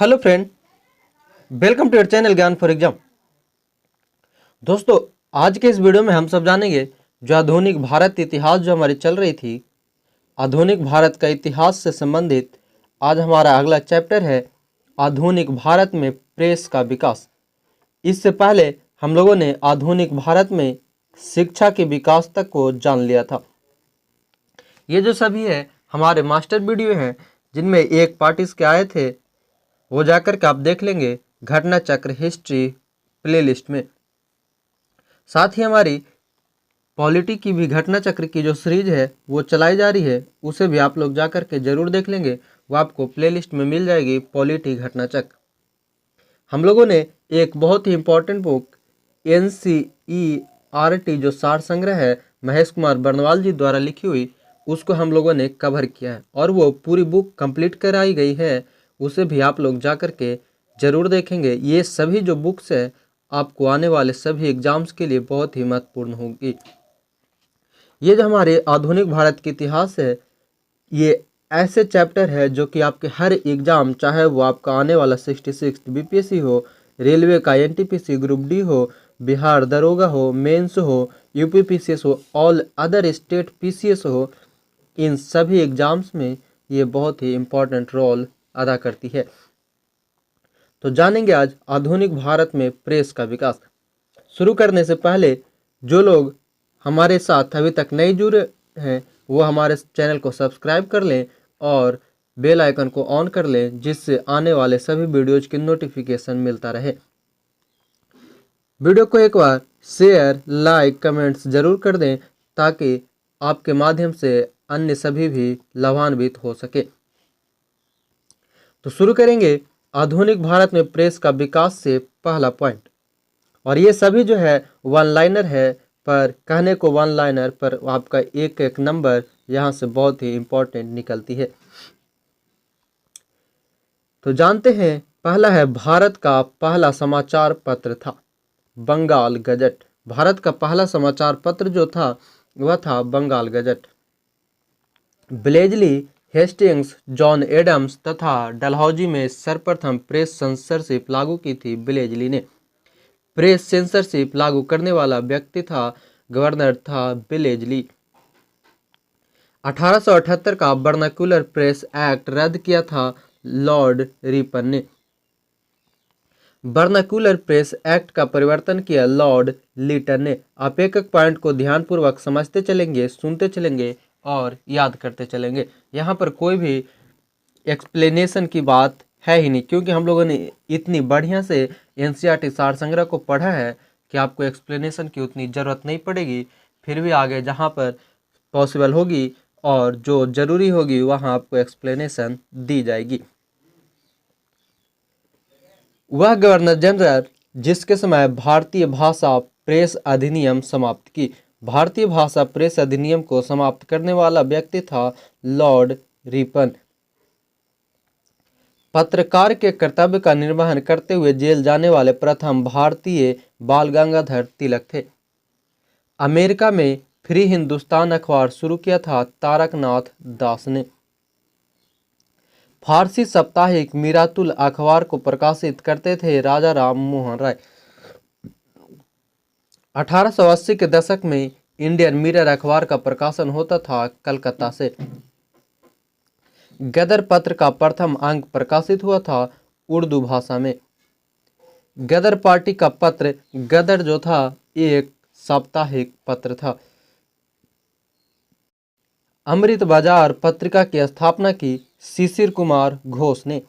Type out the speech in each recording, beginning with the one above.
Hello friend, welcome to your channel Gyan for exam. दोस्तों, आज के इस वीडियो में हम सब जानेंगे जो आधुनिक भारत इतिहास जो हमारी चल रही थी, आधुनिक भारत का इतिहास से संबंधित आज हमारा अगला चैप्टर है आधुनिक भारत में प्रेस का विकास। इससे पहले हम लोगों ने आधुनिक भारत में शिक्षा के विकास तक को जान लिया था। ये जो सभी है हमारे मास्टर वीडियो हैं, जिनमें एक पार्ट इसके आए थे, वो जाकर के आप देख लेंगे घटना चक्र हिस्ट्री प्लेलिस्ट में। साथ ही हमारी पॉलिटी की भी घटना चक्र की जो सीरीज है वो चलाई जा रही है, उसे भी आप लोग जाकर के जरूर देख लेंगे। वो आपको प्लेलिस्ट में मिल जाएगी, पॉलिटी घटना चक्र। हम लोगों ने एक बहुत ही इंपॉर्टेंट बुक NCERT जो सार संग्रह है महेश कुमार बर्नवाल जी द्वारा लिखी हुई, उसको हम लोगों ने कवर किया है और वो पूरी बुक कंप्लीट कराई गई है। उसे भी आप लोग जा कर के जरूर देखेंगे। ये सभी जो बुक्स है आपको आने वाले सभी एग्जाम्स के लिए बहुत ही महत्वपूर्ण होगी। ये जो हमारे आधुनिक भारत के इतिहास है, ये ऐसे चैप्टर है जो कि आपके हर एग्जाम, चाहे वो आपका आने वाला 66 BPSC हो, रेलवे का NTPC ग्रुप डी हो, बिहार दरोगा हो, मेंस हो, UP PCS हो, ऑल अदर स्टेट PCS हो, इन सभी एग्जाम्स में ये बहुत ही इम्पोर्टेंट रोल अदा करती है। तो जानेंगे आज आधुनिक भारत में प्रेस का विकास। शुरू करने से पहले जो लोग हमारे साथ अभी तक नहीं जुड़े हैं वो हमारे चैनल को सब्सक्राइब कर लें और बेल आइकन को ऑन कर लें, जिससे आने वाले सभी वीडियोज की नोटिफिकेशन मिलता रहे। वीडियो को एक बार शेयर, लाइक, कमेंट्स जरूर कर दें ताकि आपके माध्यम से अन्य सभी भी लाभान्वित हो सके। तो शुरू करेंगे आधुनिक भारत में प्रेस का विकास से पहला पॉइंट। और ये सभी जो है वन लाइनर है, पर कहने को वन लाइनर, पर आपका एक एक नंबर यहाँ से बहुत ही इंपॉर्टेंट निकलती है। तो जानते हैं, पहला है भारत का पहला समाचार पत्र था बंगाल गजट। भारत का पहला समाचार पत्र जो था वह था बंगाल गजट। ब्लेजली, हेस्टिंग्स, जॉन एडम्स तथा डलहौजी में सर्वप्रथम प्रेस सेंसरशिप लागू की थी ब्लेजली ने। प्रेस सेंसरशिप लागू करने वाला व्यक्ति था, गवर्नर था ब्लेजली। 1878 का वर्नाक्युलर प्रेस एक्ट रद्द किया था लॉर्ड रिपन ने। वर्नाक्युलर प्रेस एक्ट का परिवर्तन किया लॉर्ड लीटन ने। आप एक एक पॉइंट को ध्यानपूर्वक समझते चलेंगे, सुनते चलेंगे और याद करते चलेंगे। यहाँ पर कोई भी एक्सप्लेनेशन की बात है ही नहीं, क्योंकि हम लोगों ने इतनी बढ़िया से NCERT सार संग्रह को पढ़ा है कि आपको एक्सप्लेनेशन की उतनी ज़रूरत नहीं पड़ेगी। फिर भी आगे जहाँ पर पॉसिबल होगी और जो ज़रूरी होगी वहाँ आपको एक्सप्लेनेशन दी जाएगी। वह गवर्नर जनरल जिसके समय भारतीय भाषा प्रेस अधिनियम समाप्त की। भारतीय भाषा प्रेस अधिनियम को समाप्त करने वाला व्यक्ति था लॉर्ड रिपन। पत्रकार के कर्तव्य का निर्वहन करते हुए जेल जाने वाले प्रथम भारतीय बाल गंगाधर तिलक थे। अमेरिका में फ्री हिंदुस्तान अखबार शुरू किया था तारकनाथ दास ने। फारसी साप्ताहिक मीरातुल अखबार को प्रकाशित करते थे राजा राम मोहन राय। 1880 के दशक में इंडियन मिरर अखबार का प्रकाशन होता था कलकत्ता से। गदर पत्र का प्रथम अंक प्रकाशित हुआ था उर्दू भाषा में। गदर पार्टी का पत्र गदर जो था एक साप्ताहिक पत्र था। अमृत बाजार पत्रिका की स्थापना की शिशिर कुमार घोष ने।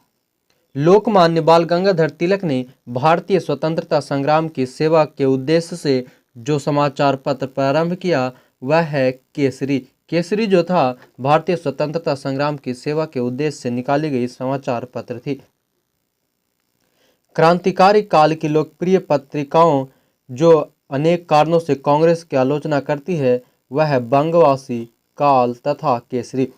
लोकमान्य बाल गंगाधर तिलक ने भारतीय स्वतंत्रता संग्राम की सेवा के उद्देश्य से जो समाचार पत्र प्रारंभ किया वह है केसरी। केसरी जो था भारतीय स्वतंत्रता संग्राम की सेवा के उद्देश्य से निकाली गई समाचार पत्र थी। क्रांतिकारी काल की लोकप्रिय पत्रिकाओं जो अनेक कारणों से कांग्रेस की आलोचना करती है वह है बंगवासी, काल तथा केसरी।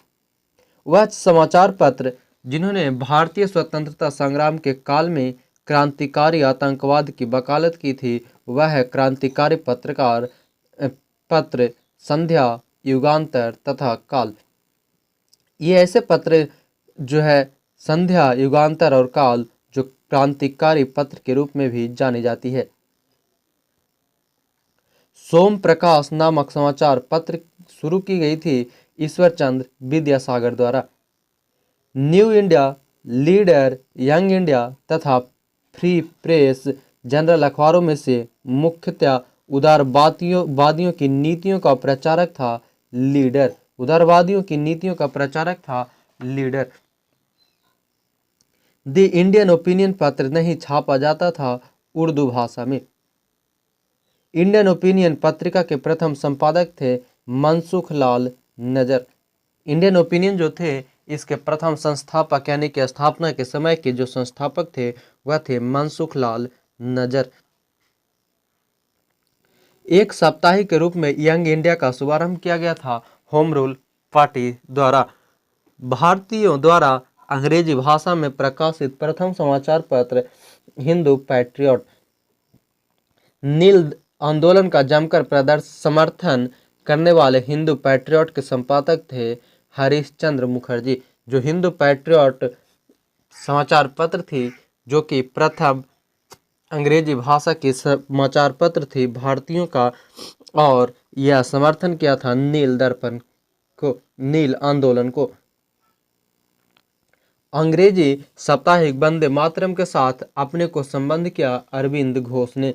वह समाचार पत्र जिन्होंने भारतीय स्वतंत्रता संग्राम के काल में क्रांतिकारी आतंकवाद की वकालत की थी वह है क्रांतिकारी पत्रकार पत्र संध्या, युगांतर तथा काल। ये ऐसे पत्र जो है संध्या, युगांतर और काल क्रांतिकारी पत्र के रूप में भी जानी जाती है। सोम प्रकाश नामक समाचार पत्र शुरू की गई थी ईश्वर चंद्र विद्यासागर द्वारा। New India, leader, young India तथा फ्री प्रेस जनरल अखबारों में से मुख्यतः उदारवादियों की नीतियों का प्रचारक था लीडर। उदारवादियों की नीतियों का प्रचारक था लीडर। द इंडियन ओपिनियन पत्र नहीं छापा जाता था उर्दू भाषा में। इंडियन ओपिनियन पत्रिका के प्रथम संपादक थे मनसुख लाल नजर। इंडियन ओपिनियन जो थे इसके प्रथम संस्थापक यानी कि स्थापना के समय के जो संस्थापक थे वह थे मनसुख लाल नजर। एक साप्ताहिक के रूप में यंग इंडिया का शुभारंभ किया गया था होम रूल पार्टी द्वारा। भारतीयों द्वारा अंग्रेजी भाषा में प्रकाशित प्रथम समाचार पत्र हिंदू पैट्रियट। नील आंदोलन का जमकर समर्थन करने वाले हिंदू पैट्रियट के संपादक थे हरिश्चंद्र मुखर्जी। जो हिंदू पैट्रियट समाचार पत्र थी जो कि प्रथम अंग्रेजी भाषा की समाचार पत्र थी भारतीयों का, और यह समर्थन किया था नील दर्पण को, नील आंदोलन को। अंग्रेजी साप्ताहिक वंदे मातरम के साथ अपने को संबंध किया अरविंद घोष ने।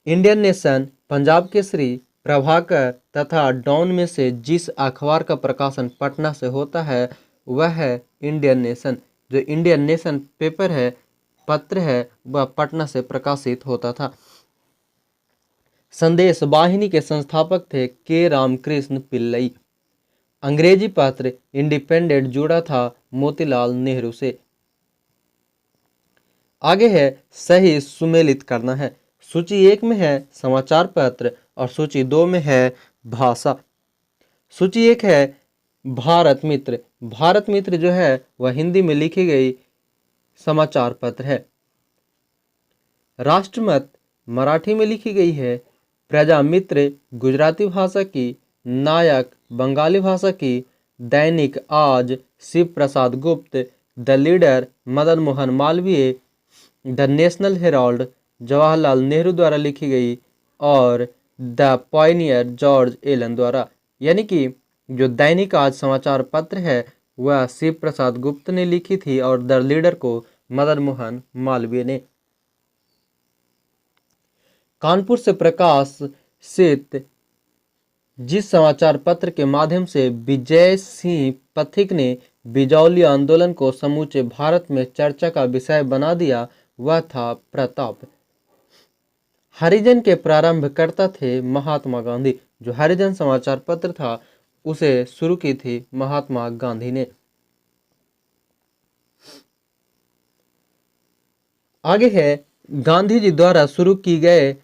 इंडियन नेशन, पंजाब केसरी, प्रभाकर तथा डॉन में से जिस अखबार का प्रकाशन पटना से होता है वह है इंडियन नेशन। जो इंडियन नेशन पेपर है, पत्र है, वह पटना से प्रकाशित होता था। संदेश वाहिनी के संस्थापक थे के रामकृष्ण पिल्लई। अंग्रेजी पत्र इंडिपेंडेंट जुड़ा था मोतीलाल नेहरू से। आगे है सही सुमेलित करना है। सूची 1 में है समाचार पत्र और सूची 2 में है भाषा। सूची 1 है भारत मित्र। भारत मित्र जो है वह हिंदी में लिखी गई समाचार पत्र है। राष्ट्रमत मराठी में लिखी गई है। प्रजा मित्र गुजराती भाषा की, नायक बंगाली भाषा की, दैनिक आज शिव प्रसाद गुप्त, the leader Madan Mohan Malviya, the national Herald Jawaharlal Nehru द्वारा लिखी गई और द पायनियर जॉर्ज एलन द्वारा। यानी कि जो दैनिक आज समाचार पत्र है वह शिव प्रसाद गुप्त ने लिखी थी और द लीडर को मदन मोहन मालवीय ने। कानपुर से प्रकाशित जिस समाचार पत्र के माध्यम से विजय सिंह पथिक ने बिजौली आंदोलन को समूचे भारत में चर्चा का विषय बना दिया वह था प्रताप। हरिजन के प्रारंभकर्ता थे महात्मा गांधी। जो हरिजन समाचार पत्र था उसे शुरू की थी महात्मा गांधी ने। आगे है गांधी जी द्वारा शुरू की गए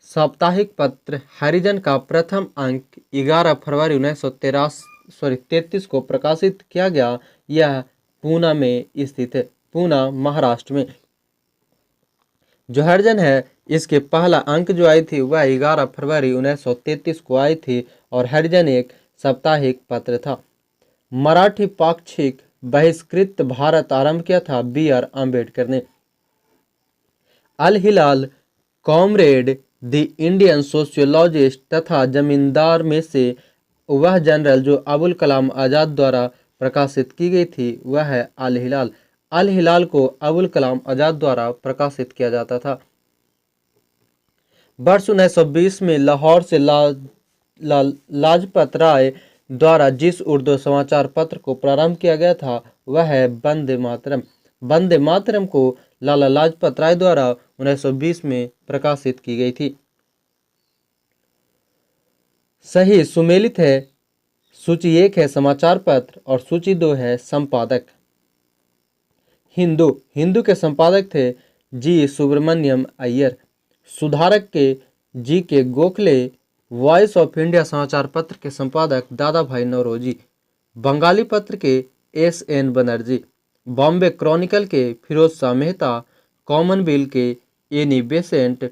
साप्ताहिक पत्र हरिजन का प्रथम अंक 11 फरवरी 1933 को प्रकाशित किया गया। यह पूना में स्थित है, पूना महाराष्ट्र में। जो हरिजन है इसके पहला अंक जो आई थी वह 11 फरवरी 1933 को आई थी और हरिजन एक साप्ताहिक पत्र था। मराठी पाक्षिक बहिष्कृत भारत आरंभ किया था B.R. अम्बेडकर ने। अल हिलाल, कॉमरेड, द इंडियन सोशियोलॉजिस्ट तथा जमींदार में से वह जनरल जो अबुल कलाम आज़ाद द्वारा प्रकाशित की गई थी वह है अल हिलाल। अल हिलाल को अबुल कलाम आज़ाद द्वारा प्रकाशित किया जाता था। वर्ष 1920 में लाहौर से लाजपत राय द्वारा जिस उर्दू समाचार पत्र को प्रारंभ किया गया था वह है वंदे मातरम। वंदे मातरम को लाला लाजपत राय द्वारा 1920 में प्रकाशित की गई थी। सही सुमेलित है। सूची 1 है समाचार पत्र और सूची 2 है संपादक। हिंदू के संपादक थे जी सुब्रमण्यम अय्यर। सुधारक के जी के गोखले। वॉइस ऑफ इंडिया समाचार पत्र के संपादक दादा भाई नौरोजी। बंगाली पत्र के S.N. बनर्जी। बॉम्बे क्रॉनिकल के फिरोज शाह मेहता। कॉमनवेल्थ के एनी बेसेंट।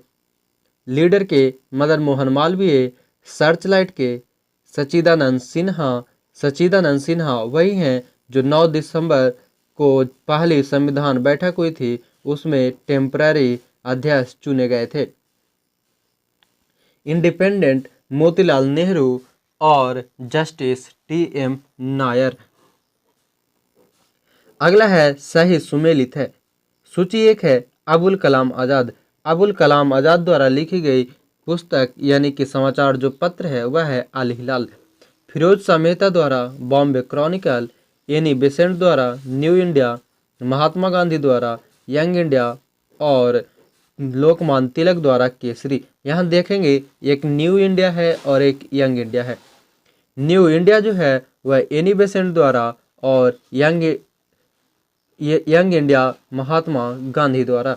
लीडर के मदन मोहन मालवीय। सर्चलाइट के सच्चिदानंद सिन्हा। सच्चिदानंद सिन्हा वही हैं जो 9 दिसंबर को पहली संविधान बैठक हुई थी उसमें टेम्पररी अध्यक्ष चुने गए थे। इंडिपेंडेंट मोतीलाल नेहरू और जस्टिस टी.एम. नायर। अगला है सही सुमेलित है। सूची 1 है अबुल कलाम आज़ाद। अबुल कलाम आज़ाद द्वारा लिखी गई पुस्तक यानी कि समाचार जो पत्र है वह है अल हिलाल। फिरोज शाह मेहता द्वारा बॉम्बे क्रॉनिकल, एनी बेसेंट द्वारा न्यू इंडिया, महात्मा गांधी द्वारा यंग इंडिया और लोकमान्य तिलक द्वारा केसरी। यहाँ देखेंगे एक न्यू इंडिया है और एक यंग इंडिया है। न्यू इंडिया जो है वह एनी बेसेंट द्वारा और यंग इंडिया महात्मा गांधी द्वारा।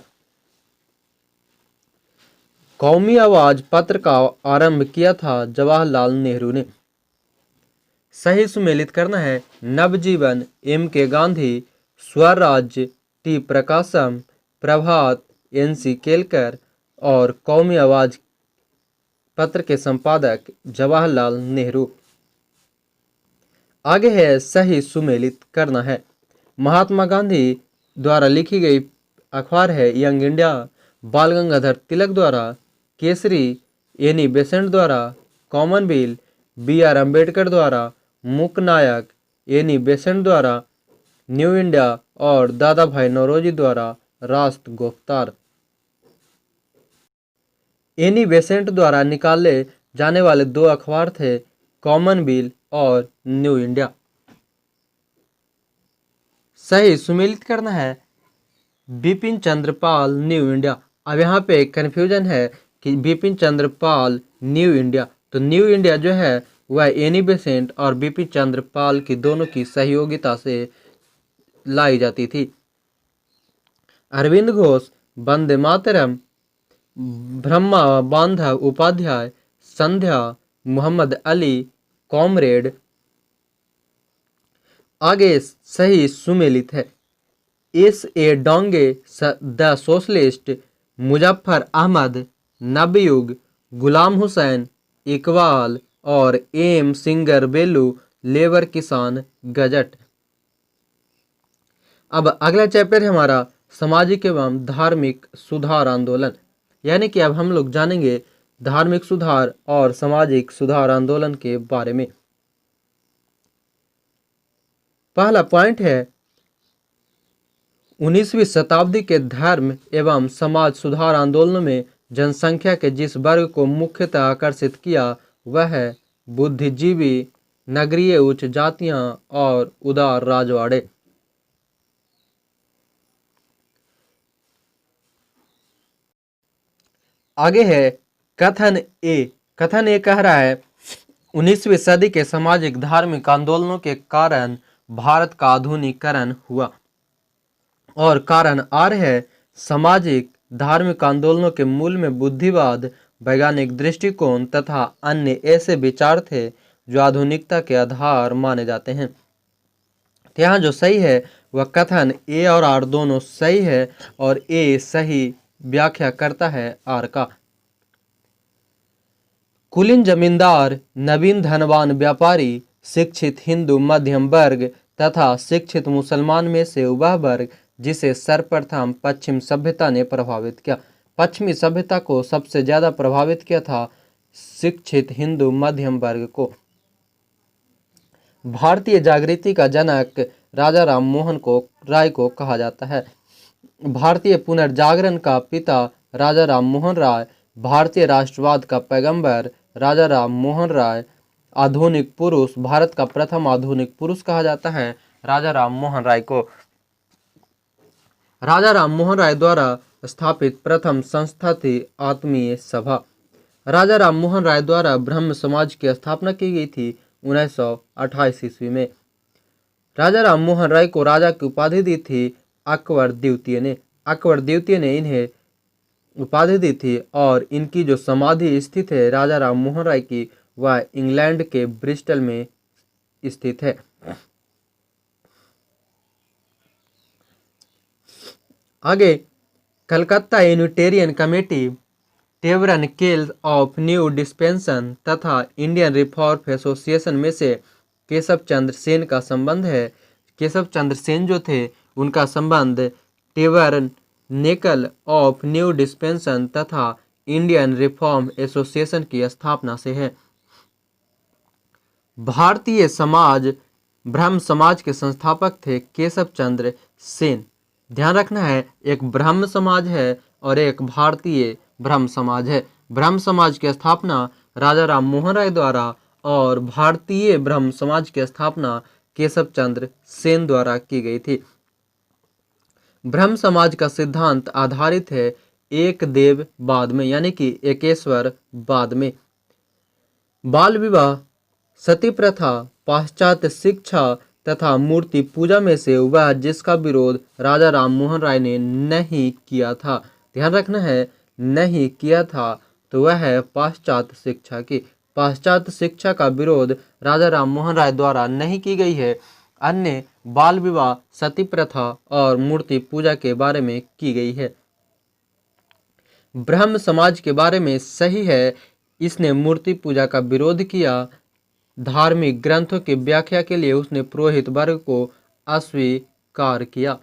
कौमी आवाज पत्र का आरंभ किया था जवाहरलाल नेहरू ने। सही सुमेलित करना है नवजीवन M.K. गांधी, स्वराज्य T. प्रकाशम, प्रभात N.C. केलकर और कौमी आवाज पत्र के संपादक जवाहरलाल नेहरू। आगे है सही सुमेलित करना है। महात्मा गांधी द्वारा लिखी गई अखबार है यंग इंडिया, बाल गंगाधर तिलक द्वारा केसरी, एनी बेसेंट द्वारा कॉमनवेल्थ, B.R. अम्बेडकर द्वारा मूक नायक, एनी बेसेंट द्वारा न्यू इंडिया और दादा भाई नौरोजी द्वारा राष्ट्र गुफ्तार। एनी बेसेंट द्वारा निकाले जाने वाले 2 अखबार थे कॉमनवेल्थ और न्यू इंडिया। सही सुमेलित करना है बिपिन चंद्र पाल न्यू इंडिया। अब यहाँ पे कन्फ्यूजन है कि बिपिन चंद्र पाल न्यू इंडिया, तो न्यू इंडिया जो है वह एनी बेसेंट और बिपिन चंद्र पाल की दोनों की सहयोगिता से लाई जाती थी। अरविंद घोष वंदे मातरम, ब्रह्मा बांधव उपाध्याय, संध्या, मोहम्मद अली, कॉमरेड। आगे सही सुमेलित है S.A. Dange the Socialist, Muzaffar Ahmad, Navayug, Ghulam Hussain, Iqbal और M. Singaravelu, Labour Kisan Gazette. अब अगला चैप्टर है हमारा सामाजिक एवं धार्मिक सुधार आंदोलन, यानी कि अब हम लोग जानेंगे धार्मिक सुधार और सामाजिक सुधार आंदोलन के बारे में। पहला पॉइंट है 19वीं शताब्दी के धर्म एवं समाज सुधार आंदोलनों में जनसंख्या के जिस वर्ग को मुख्यतः आकर्षित किया वह है बुद्धिजीवी, नगरीय उच्च जातियां और उदार राजवाड़े। आगे है कथन ए कह रहा है 19वीं सदी के सामाजिक धार्मिक आंदोलनों के कारण भारत का आधुनिकीकरण हुआ। और कारण आर है सामाजिक धार्मिक आंदोलनों के मूल में बुद्धिवाद, वैज्ञानिक दृष्टिकोण तथा अन्य ऐसे विचार थे जो आधुनिकता के आधार माने जाते हैं। तो यहाँ जो सही है वह कथन ए और आर दोनों सही है और ए सही व्याख्या करता है आर का। कुलीन जमींदार, नवीन धनवान व्यापारी, शिक्षित हिंदू मध्यम वर्ग तथा शिक्षित मुसलमान में से वह वर्ग जिसे सर्वप्रथम पश्चिम सभ्यता ने प्रभावित किया। पश्चिमी सभ्यता को सबसे ज्यादा प्रभावित किया था शिक्षित हिंदू मध्यम वर्ग को। भारतीय जागृति का जनक राजा राम मोहन राय को कहा जाता है। भारतीय पुनर्जागरण का पिता राजा राम मोहन राय, भारतीय राष्ट्रवाद का पैगंबर राजा राम मोहन राय, आधुनिक पुरुष, भारत का प्रथम आधुनिक पुरुष कहा जाता है राजा राम मोहन राय को। राजा राम मोहन राय द्वारा स्थापित प्रथम संस्था थी आत्मीय सभा। राजा राम मोहन राय द्वारा ब्रह्म समाज की स्थापना की गई थी 1928 ईस्वी में। राजा राम मोहन राय को राजा की उपाधि दी थी अकबर द्वितीय ने। अकबर द्वितीय ने इन्हें उपाधि दी थी और इनकी जो समाधि स्थित है राजा राम मोहन राय की वह इंग्लैंड के ब्रिस्टल में स्थित है। आगे कलकत्ता यूनिटेरियन कमेटी, टेवरन केल ऑफ न्यू डिस्पेंसन तथा इंडियन रिफॉर्म एसोसिएशन में से केशव चंद्र सेन का संबंध है। केशव चंद्र सेन जो थे उनका संबंध टेबरनेकल ऑफ न्यू डिस्पेंसन तथा इंडियन रिफॉर्म एसोसिएशन की स्थापना से है। भारतीय समाज ब्रह्म समाज के संस्थापक थे केशव चंद्र सेन। ध्यान रखना है, एक ब्रह्म समाज है और एक भारतीय ब्रह्म समाज है। ब्रह्म समाज की स्थापना राजा राम मोहन राय द्वारा और भारतीय ब्रह्म समाज की स्थापना केशव चंद्र सेन द्वारा की गई थी। ब्रह्म समाज का सिद्धांत आधारित है एक देव बाद में, यानी कि एकेश्वर बाद में। बाल विवाह, सती प्रथा, पाश्चात्य शिक्षा तथा मूर्ति पूजा में से वह जिसका विरोध राजा राम मोहन राय ने नहीं किया था, ध्यान रखना है, नहीं किया था, तो वह है पाश्चात्य शिक्षा की। पाश्चात्य शिक्षा का विरोध राजा राम मोहन राय द्वारा नहीं की गई है। अन्य बाल विवाह, सती प्रथा और मूर्ति पूजा के बारे में की गई है। ब्रह्म समाज के बारे में सही है, इसने मूर्ति पूजा का विरोध किया। धार्मिक ग्रंथों की व्याख्या के लिए उसने पुरोहित वर्ग को अस्वीकार किया।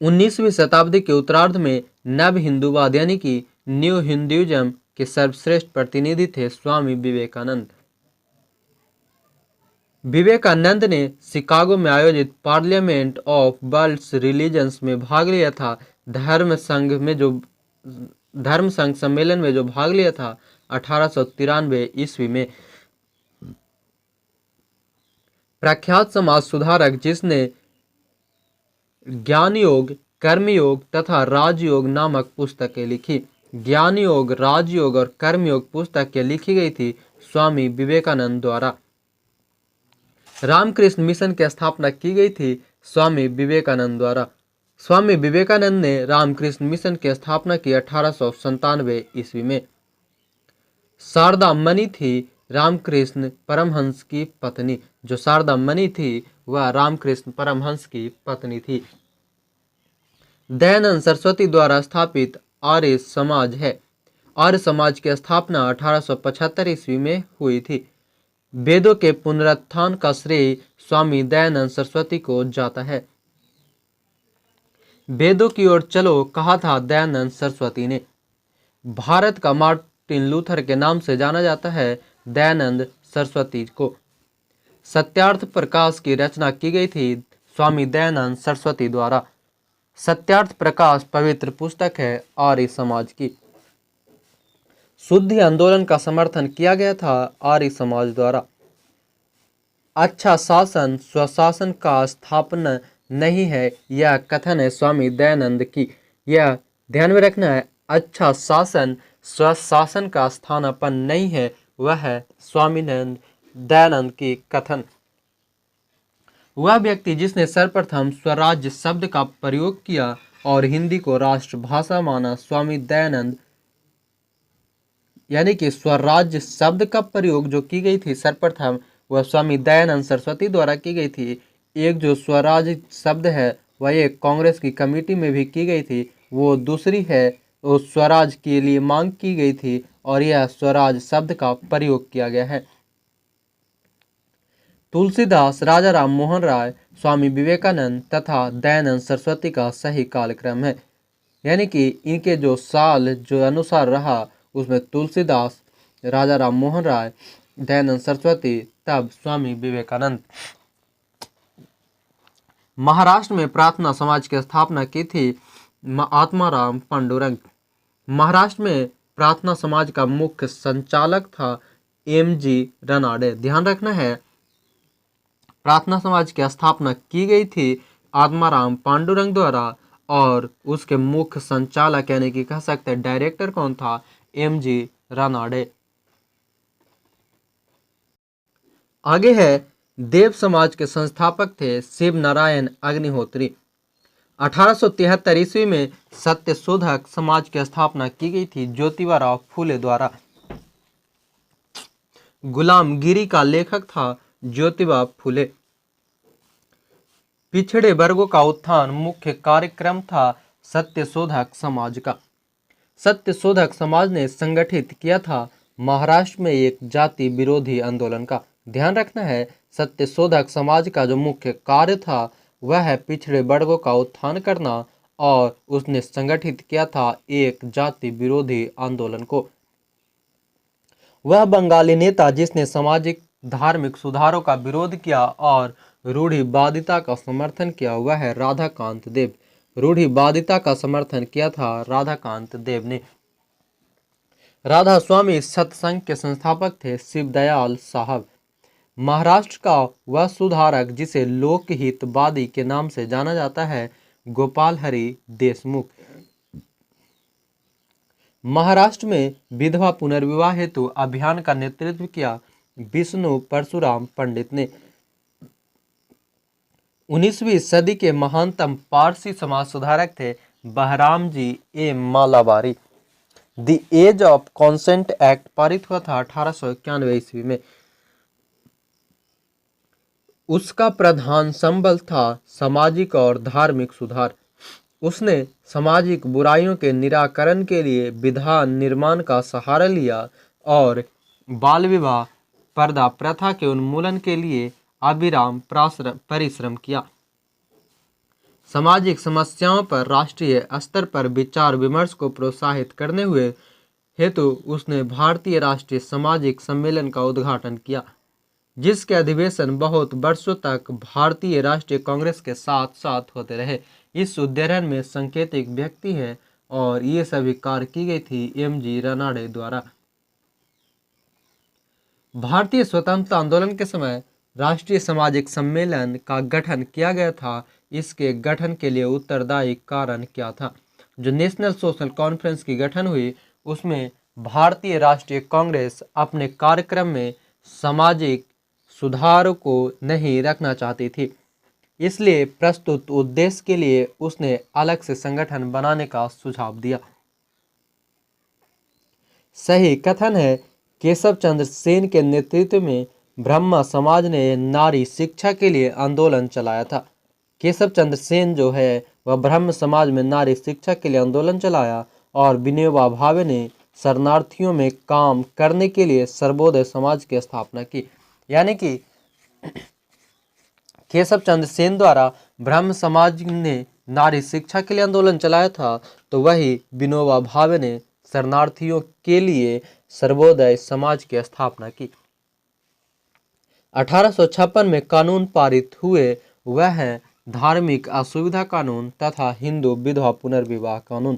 19वीं शताब्दी के उत्तरार्ध में नव हिंदूवाद यानी कि न्यू हिंदुइज्म के सर्वश्रेष्ठ प्रतिनिधि थे स्वामी विवेकानंद। विवेकानंद ने शिकागो में आयोजित पार्लियामेंट ऑफ वर्ल्ड रिलीजन्स में भाग लिया था। धर्म संघ सम्मेलन में जो भाग लिया था 1893 ईस्वी में। प्रख्यात समाज सुधारक जिसने ज्ञान योग, कर्मयोग तथा राजयोग नामक पुस्तकें लिखी। ज्ञान योग, राजयोग और कर्मयोग पुस्तकें लिखी गई थी स्वामी विवेकानंद द्वारा। रामकृष्ण मिशन की स्थापना की गई थी स्वामी विवेकानंद द्वारा। स्वामी विवेकानंद ने रामकृष्ण मिशन की स्थापना की 1897 ईस्वी में। शारदा मणि थी रामकृष्ण परमहंस की पत्नी। जो शारदा मणि थी वह रामकृष्ण परमहंस की पत्नी थी। दयानंद सरस्वती द्वारा स्थापित आर्य समाज है। आर्य समाज की स्थापना 1875 ईस्वी में हुई थी। वेदों के पुनरुत्थान का श्रेय स्वामी दयानंद सरस्वती को जाता है। वेदों की ओर चलो कहा था दयानंद सरस्वती ने। भारत का मार्टिन लूथर के नाम से जाना जाता है दयानंद सरस्वती को। सत्यार्थ प्रकाश की रचना की गई थी स्वामी दयानंद सरस्वती द्वारा। सत्यार्थ प्रकाश पवित्र पुस्तक है आर्य समाज की। शुद्धि आंदोलन का समर्थन किया गया था आर्य समाज द्वारा। अच्छा शासन स्वशासन का स्थापना नहीं है, यह कथन है स्वामी दयानंद की। यह ध्यान में रखना है, अच्छा शासन स्वशासन का स्थानापन नहीं है, वह है स्वामी दयानंद की कथन। वह व्यक्ति जिसने सर्वप्रथम स्वराज्य शब्द का प्रयोग किया और हिंदी को राष्ट्रभाषा माना, स्वामी दयानंद, यानी कि स्वराज्य शब्द का प्रयोग जो की गई थी सर्वप्रथम वह स्वामी दयानंद सरस्वती द्वारा की गई थी। एक जो स्वराज शब्द है वह एक कांग्रेस की कमेटी में भी की गई थी। वो दूसरी है वो स्वराज के लिए मांग की गई थी और यह स्वराज शब्द का प्रयोग किया गया है। तुलसीदास, राजा राम मोहन राय, स्वामी विवेकानंद तथा दयानंद सरस्वती का सही कालक्रम है, यानी कि इनके जो साल जो अनुसार रहा उसमें तुलसीदास, राजा राम मोहन राय, दयानंद सरस्वती, तब स्वामी विवेकानंद। महाराष्ट्र में प्रार्थना समाज की स्थापना की थी आत्माराम पांडुरंग। महाराष्ट्र में प्रार्थना समाज का मुख्य संचालक था एम.जी. रनाडे। ध्यान रखना है, प्रार्थना समाज की स्थापना की गई थी आत्माराम पांडुरंग द्वारा और उसके मुख्य संचालक यानी कि कह सकते हैं डायरेक्टर कौन था, एम.जी. रनाडे। आगे है देव समाज के संस्थापक थे शिव नारायण अग्निहोत्री। 1873 ईस्वी में सत्यशोधक समाज की स्थापना की गई थी ज्योतिबा फूले द्वारा। गुलामगिरी का लेखक था ज्योतिबा फूले। पिछड़े वर्गों का उत्थान मुख्य कार्यक्रम था सत्यशोधक समाज का। सत्यशोधक समाज ने संगठित किया था महाराष्ट्र में एक जाति विरोधी आंदोलन का। ध्यान रखना है, सत्यशोधक समाज का जो मुख्य कार्य था वह है पिछड़े वर्गों का उत्थान करना, और उसने संगठित किया था एक जाति विरोधी आंदोलन को। वह बंगाली नेता जिसने सामाजिक धार्मिक सुधारों का विरोध किया और रूढ़िवादिता का समर्थन किया, वह है राधाकांत देव। रूढ़िवादिता का समर्थन किया था राधाकांत देव ने। राधा स्वामी सत्संग के संस्थापक थे शिवदयाल साहब। महाराष्ट्र का वह सुधारक जिसे लोकहितवादी के नाम से जाना जाता है, गोपाल हरि देशमुख। महाराष्ट्र में विधवा पुनर्विवाह हेतु अभियान का नेतृत्व किया विष्णु परशुराम पंडित ने। 19वीं सदी के महानतम पारसी समाज सुधारक थे Behram ji A Malabari. The Age of Consent Act पारित हुआ था 1891 ईस्वी में। उसका प्रधान संबल था सामाजिक और धार्मिक सुधार। उसने सामाजिक बुराइयों के निराकरण के लिए विधान निर्माण का सहारा लिया और बाल विवाह पर्दा प्रथा के उन्मूलन के लिए अविराम परिश्रम किया। सामाजिक समस्याओं पर राष्ट्रीय स्तर पर विचार विमर्श को प्रोत्साहित करने हुए हेतु उसने भारतीय राष्ट्रीय सामाजिक सम्मेलन का उद्घाटन किया, जिसके अधिवेशन बहुत वर्षों तक भारतीय राष्ट्रीय कांग्रेस के साथ साथ होते रहे। इस उद्यान में सांकेतिक व्यक्ति है और ये सभी कार्य की गई थी एम.जी. रानाडे द्वारा। भारतीय स्वतंत्रता आंदोलन के समय राष्ट्रीय सामाजिक सम्मेलन का गठन किया गया था। इसके गठन के लिए उत्तरदायी कारण क्या था? जो नेशनल सोशल कॉन्फ्रेंस की गठन हुई, उसमें भारतीय राष्ट्रीय कांग्रेस अपने कार्यक्रम में सामाजिक सुधार को नहीं रखना चाहती थी, इसलिए प्रस्तुत उद्देश्य के लिए उसने अलग से संगठन बनाने का सुझाव दिया। सही कथन है केशव चंद्र सेन के नेतृत्व में ब्रह्म समाज ने नारी शिक्षा के लिए आंदोलन चलाया था। केशव चंद्र सेन जो है वह ब्रह्म समाज में नारी शिक्षा के लिए आंदोलन चलाया और विनोबा भावे ने शरणार्थियों में काम करने के लिए सर्वोदय समाज की स्थापना की। यानी कि केशव चंद्र सेन द्वारा ब्रह्म समाज ने नारी शिक्षा के लिए आंदोलन चलाया था, तो वही विनोबा भावे ने शरणार्थियों के लिए सर्वोदय समाज की स्थापना की। 1856 में कानून पारित हुए, वह है धार्मिक असुविधा कानून तथा हिंदू विधवा पुनर्विवाह कानून।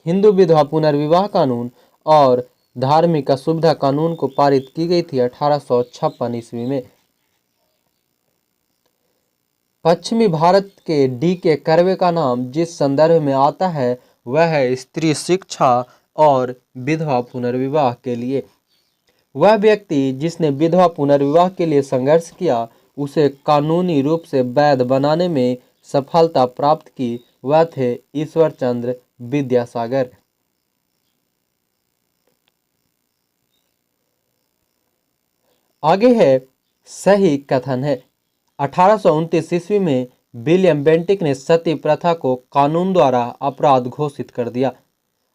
हिंदू विधवा पुनर्विवाह कानून और धार्मिक असुविधा कानून को पारित की गई थी 1856 ईस्वी में। पश्चिमी भारत के डी.के. कर्वे का नाम जिस संदर्भ में आता है वह है स्त्री शिक्षा और विधवा पुनर्विवाह के लिए। वह व्यक्ति जिसने विधवा पुनर्विवाह के लिए संघर्ष किया, उसे कानूनी रूप से वैध बनाने में सफलता प्राप्त की, वह थे ईश्वर चंद्र विद्यासागर। आगे है सही कथन है। 1829 ईस्वी में विलियम बेंटिक ने सती प्रथा को कानून द्वारा अपराध घोषित कर दिया।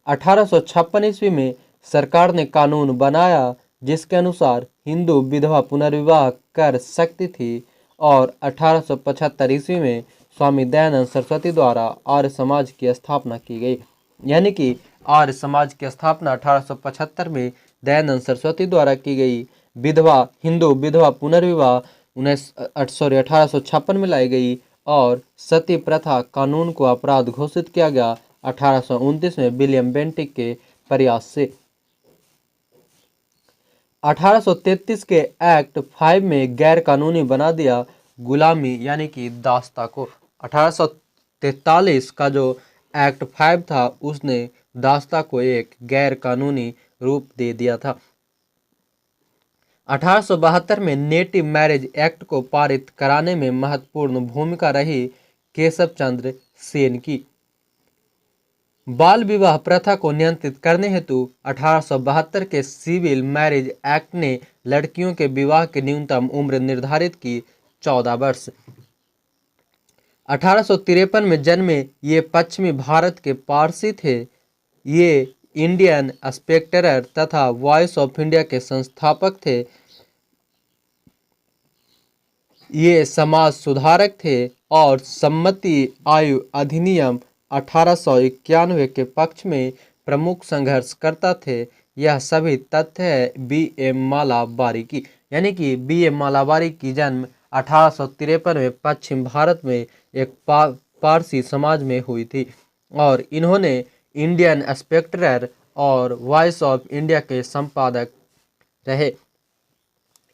1856 ईस्वी में सरकार ने कानून बनाया जिसके अनुसार हिंदू विधवा पुनर्विवाह कर सकती थी और 1875 ईस्वी में स्वामी दयानंद सरस्वती द्वारा आर्य समाज की स्थापना की गई। यानी कि आर्य समाज की स्थापना 1875 में दयानंद सरस्वती द्वारा की गई। हिंदू विधवा पुनर्विवाह 1856 में लाई गई और सती प्रथा कानून को अपराध घोषित किया गया 1829 में विलियम बेंटिक के प्रयास से। 1833 के एक्ट 5 में गैर कानूनी बना दिया गुलामी यानी कि दास्ता को। 1843 का जो एक्ट 5 था उसने दास्ता को एक गैर कानूनी रूप दे दिया था। 1872 में नेटिव मैरिज एक्ट को पारित कराने में महत्वपूर्ण भूमिका रही केशव चंद्र सेन की। बाल विवाह प्रथा को नियंत्रित करने हेतु 1872 के सिविल मैरिज एक्ट ने लड़कियों के विवाह की न्यूनतम उम्र निर्धारित की 14 वर्ष। 1853 में जन्मे ये पश्चिमी भारत के पारसी थे। ये इंडियन स्पेक्टरर तथा वॉइस ऑफ इंडिया के संस्थापक थे। ये समाज सुधारक थे और सम्मति आयु अधिनियम 1891 के पक्ष में प्रमुख संघर्षकर्ता थे। यह सभी तथ्य है बी.एम. मालाबारी की, यानी कि बी.एम. मालाबारी की जन्म 1853 में पश्चिम भारत में एक पारसी समाज में हुई थी और इन्होंने इंडियन स्पेक्ट्रर और वॉइस ऑफ इंडिया के संपादक रहे।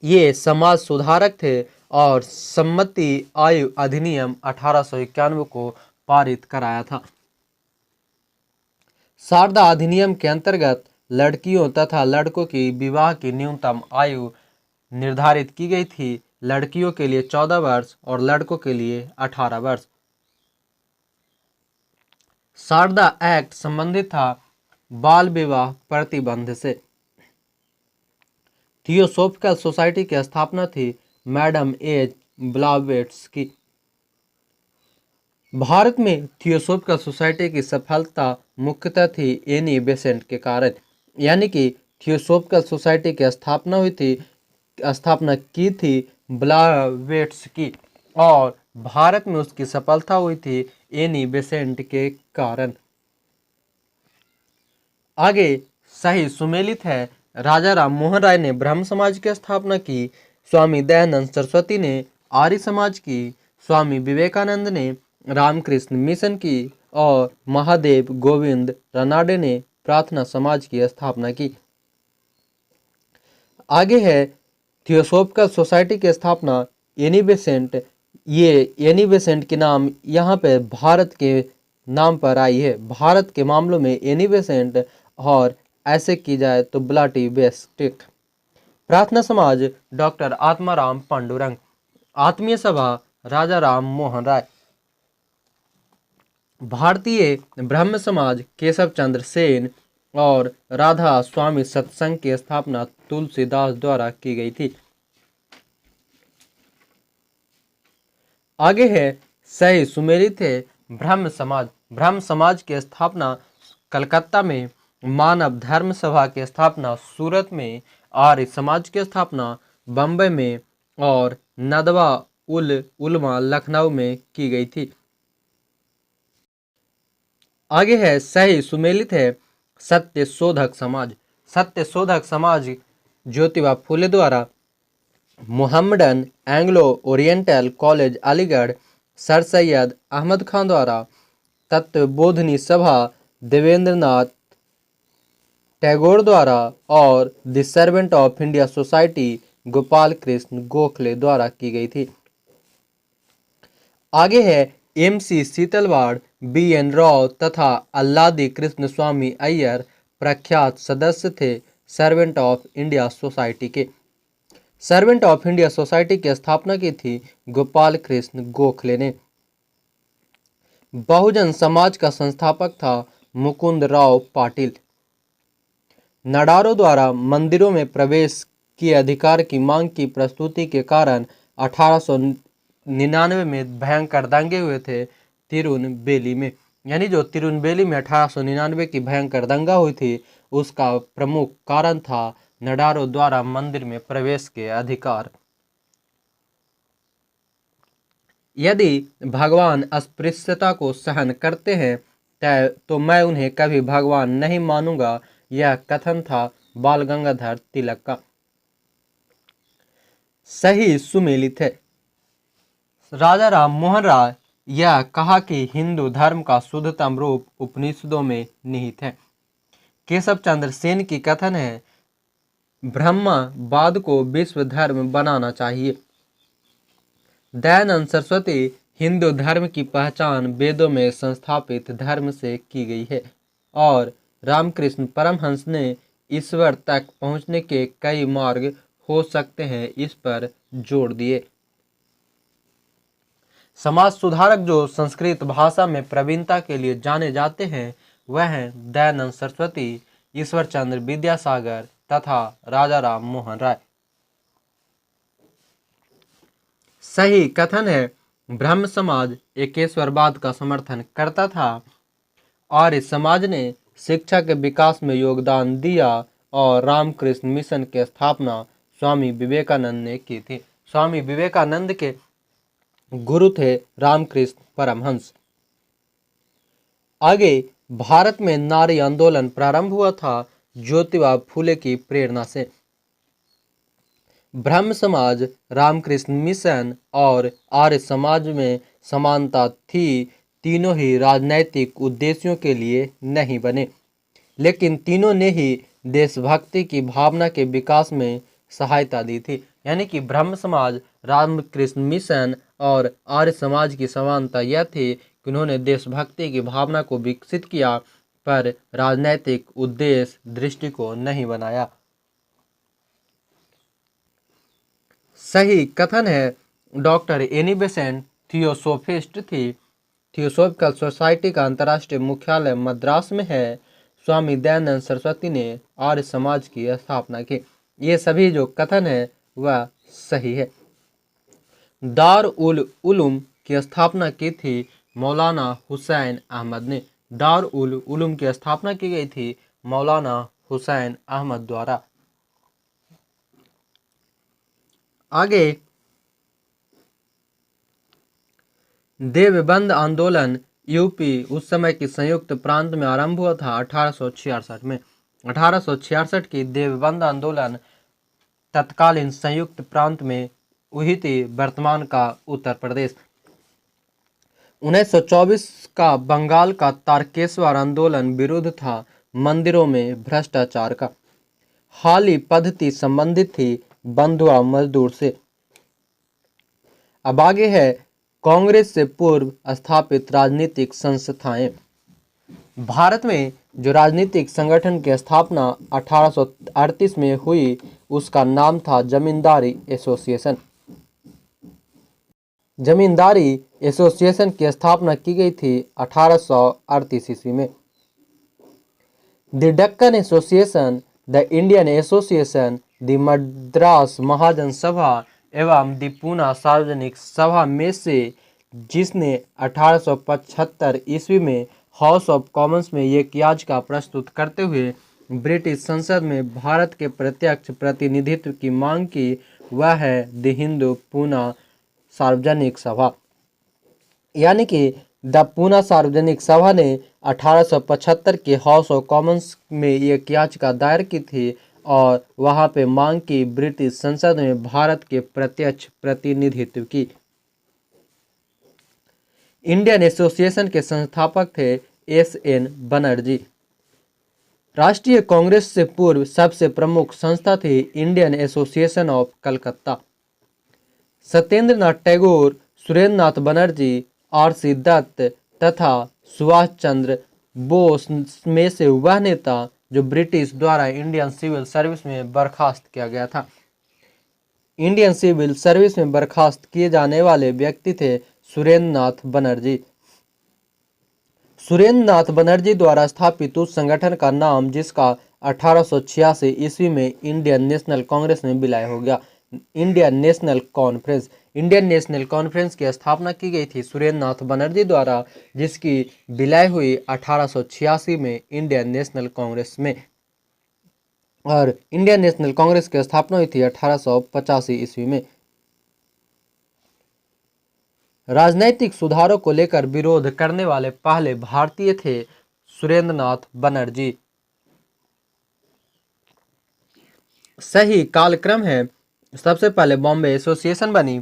ये समाज सुधारक थे और सम्मति आयु अधिनियम 1891 को पारित कराया था। शारदा अधिनियम के अंतर्गत लड़कियों तथा लड़कों की विवाह की न्यूनतम आयु निर्धारित की गई थी। लड़कियों के लिए 14 वर्ष और लड़कों के लिए 18 वर्ष। शारदा एक्ट संबंधित था बाल विवाह प्रतिबंध से। थियोसोफिकल सोसाइटी की स्थापना थी मैडम एच ब्लावेट्स्की। भारत में थियोसोफिकल सोसाइटी की सफलता मुख्यतः थी एनी बेसेंट के कारण, यानी कि थियोसोफिकल सोसाइटी की स्थापना की थी ब्लावेट्स्की और भारत में उसकी सफलता हुई थी एनी बेसेंट के कारण। आगे सही सुमेलित है। राजा राम मोहन राय ने ब्रह्म समाज की स्थापना की। स्वामी दयानंद सरस्वती ने आर्य समाज की। स्वामी विवेकानंद ने रामकृष्ण मिशन की और महादेव गोविंद रानाडे ने प्रार्थना समाज की स्थापना की। आगे है थियोसोफिकल सोसाइटी की स्थापना एनी बेसेंट। ये एनी बेसेंट के नाम यहाँ पे भारत के नाम पर आई है। भारत के मामलों में एनी बेसेंट और ऐसे की जाए तो ब्लाटी बेस्टिक। प्रार्थना समाज डॉक्टर आत्माराम पांडुरंग। आत्मीय सभा राजा राम मोहन राय। भारतीय ब्रह्म समाज केशव चंद्र सेन और राधा स्वामी सत्संग की स्थापना तुलसीदास द्वारा की गई थी। आगे है सही सुमेलित है ब्रह्म समाज। ब्रह्म समाज की स्थापना कलकत्ता में, मानव धर्म सभा की स्थापना सूरत में, आर्य समाज की स्थापना बम्बई में और नदवा उल उलमा लखनऊ में की गई थी। आगे है सही सुमेलित है सत्य शोधक समाज। सत्य शोधक समाज ज्योतिबा फुले द्वारा Mohammedan Anglo Oriental college Aligarh, sir Syed Ahmad Khan द्वारा तत्वबोधिनी सभा देवेंद्रनाथ टैगोर द्वारा और the servant of India society Gopal Krishna Gokhale द्वारा की गई थी। आगे है एम.सी. सीतलवाड़, बी.एन. राव तथा अल्लादी कृष्ण स्वामी अय्यर प्रख्यात सदस्य थे सर्वेंट ऑफ इंडिया सोसाइटी के। सर्वेंट ऑफ इंडिया सोसाइटी की स्थापना की थी गोपाल कृष्ण गोखले ने। बहुजन समाज का संस्थापक था मुकुंद राव पाटिल। नडारों द्वारा मंदिरों में प्रवेश के अधिकार की मांग की प्रस्तुति के कारण 1899 में भयंकर दंगे हुए थे तिरुनबेली में। यानी जो तिरुनबेली में 1899 की भयंकर दंगा हुई थी उसका प्रमुख कारण था नडारों द्वारा मंदिर में प्रवेश के अधिकार। यदि भगवान अस्पृश्यता को सहन करते हैं तो मैं उन्हें कभी भगवान नहीं मानूंगा, यह कथन था बाल गंगाधर तिलक का। सही सुमेलित है। राजा राम मोहन राय यह कहा कि हिंदू धर्म का शुद्धतम रूप उपनिषदों में निहित है। केशव चंद्र सेन की कथन है ब्रह्मवाद को विश्व धर्म बनाना चाहिए। दयानंद सरस्वती हिंदू धर्म की पहचान वेदों में संस्थापित धर्म से की गई है और रामकृष्ण परमहंस ने ईश्वर तक पहुंचने के कई मार्ग हो सकते हैं इस पर जोर दिए। समाज सुधारक जो संस्कृत भाषा में प्रवीणता के लिए जाने जाते हैं वह हैं दयानंद सरस्वती, ईश्वर चंद्र विद्यासागर तथा राजा राम मोहन राय। सही कथन है ब्रह्म समाज एकेश्वरवाद का समर्थन करता था। आर्य समाज ने शिक्षा के विकास में योगदान दिया और रामकृष्ण मिशन की स्थापना स्वामी विवेकानंद ने की थी। स्वामी विवेकानंद के गुरु थे रामकृष्ण परमहंस। आगे भारत में नारी आंदोलन प्रारंभ हुआ था ज्योतिबा फूले की प्रेरणा से। ब्रह्म समाज, रामकृष्ण मिशन और आर्य समाज में समानता थी। तीनों ही राजनैतिक उद्देश्यों के लिए नहीं बने, लेकिन तीनों ने ही देशभक्ति की भावना के विकास में सहायता दी थी। यानी कि ब्रह्म समाज, रामकृष्ण मिशन और आर्य समाज की समानता यह थी कि उन्होंने देशभक्ति की भावना को विकसित किया, पर राजनैतिक उद्देश्य दृष्टिकोण नहीं बनाया। सही कथन है। डॉक्टर एनी बेसेंट थियोसोफिस्ट थी। थियोसोफिकल सोसाइटी का अंतर्राष्ट्रीय मुख्यालय मद्रास में है। स्वामी दयानंद सरस्वती ने आर्य समाज की स्थापना की। ये सभी जो कथन है वह सही है। दार उल उलूम की स्थापना की थी मौलाना हुसैन अहमद ने। दार उल उलूम की स्थापना की गई थी मौलाना हुसैन अहमद द्वारा। आगे देवबंद आंदोलन यूपी उस समय की संयुक्त प्रांत में आरंभ हुआ था 1866 में। 1866 की देवबंद आंदोलन तत्कालीन संयुक्त प्रांत में हुई थी, वर्तमान का उत्तर प्रदेश। 1924 का बंगाल का तारकेश्वर आंदोलन विरुद्ध था मंदिरों में भ्रष्टाचार का। हाल ही पद्धति संबंधित थी बंधुआ मजदूर से। अब आगे है कांग्रेस से पूर्व स्थापित राजनीतिक संस्थाएं। भारत में जो राजनीतिक संगठन की स्थापना 1838 में हुई उसका नाम था जमींदारी एसोसिएशन। जमींदारी एसोसिएशन की स्थापना की गई थी 1838 ईस्वी में। The Deccan Association, the Indian Association, the Madras Mahajan Sabha एवं द पूना सार्वजनिक सभा में से जिसने 1875 ईस्वी में हाउस ऑफ कॉमन्स में एक याचिका प्रस्तुत करते हुए ब्रिटिश संसद में भारत के प्रत्यक्ष प्रतिनिधित्व की मांग की, वह है द हिंदू पूना सार्वजनिक सभा। यानी कि द पूना सार्वजनिक सभा ने 1875 के हाउस ऑफ कॉमन्स में एक याचिका दायर की थी और वहां पे मांग की ब्रिटिश संसद में भारत के प्रत्यक्ष प्रतिनिधित्व की। इंडियन एसोसिएशन के संस्थापक थे एस.एन. बनर्जी। राष्ट्रीय कांग्रेस से पूर्व सबसे प्रमुख संस्था थी Indian association of Calcutta. Satyendranath Tagore, Surendranath Banerjee, R C. Dutt तथा सुभाष चंद्र बोस में से वह नेता जो ब्रिटिश द्वारा इंडियन सिविल सर्विस में बर्खास्त किया गया था। इंडियन सिविल सर्विस में बर्खास्त किए जाने वाले व्यक्ति थे सुरेंद्रनाथ बनर्जी। सुरेंद्रनाथ बनर्जी द्वारा स्थापित उस संगठन का नाम जिसका 1886 ईस्वी में इंडियन नेशनल कांग्रेस में विलय हो गया, Indian national conference. Indian national conference की स्थापना की गई थी सुरेंद्रनाथ बनर्जी द्वारा, जिसकी विलय हुई 1886 में इंडियन नेशनल कांग्रेस में। और इंडियन नेशनल कांग्रेस की स्थापना हुई थी 1885 ईस्वी में। राजनैतिक सुधारों को लेकर विरोध करने वाले पहले भारतीय थे सुरेंद्रनाथ बनर्जी। सही कालक्रम है। सबसे पहले बॉम्बे एसोसिएशन बनी,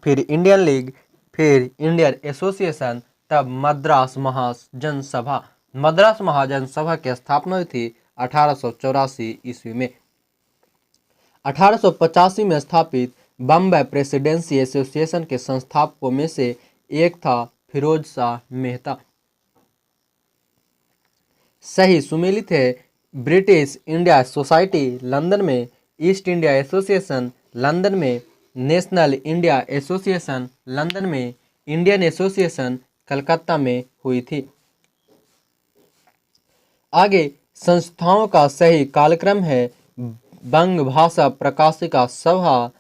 फिर इंडियन लीग, फिर इंडियन एसोसिएशन, तब मद्रास महाजन सभा। मद्रास महाजन सभा की स्थापना हुई थी 1884 ईस्वी में। 1885 में स्थापित बम्बई प्रेसिडेंसी एसोसिएशन के संस्थापकों में से एक था फिरोज शाह मेहता। सही सुमेलित है। ब्रिटिश इंडिया सोसाइटी लंदन में, ईस्ट इंडिया एसोसिएशन लंदन में, नेशनल इंडिया एसोसिएशन लंदन में, इंडियन एसोसिएशन कलकत्ता में हुई थी। आगे संस्थाओं का सही कालक्रम है। बंग Bhasha Prakashika Sabha,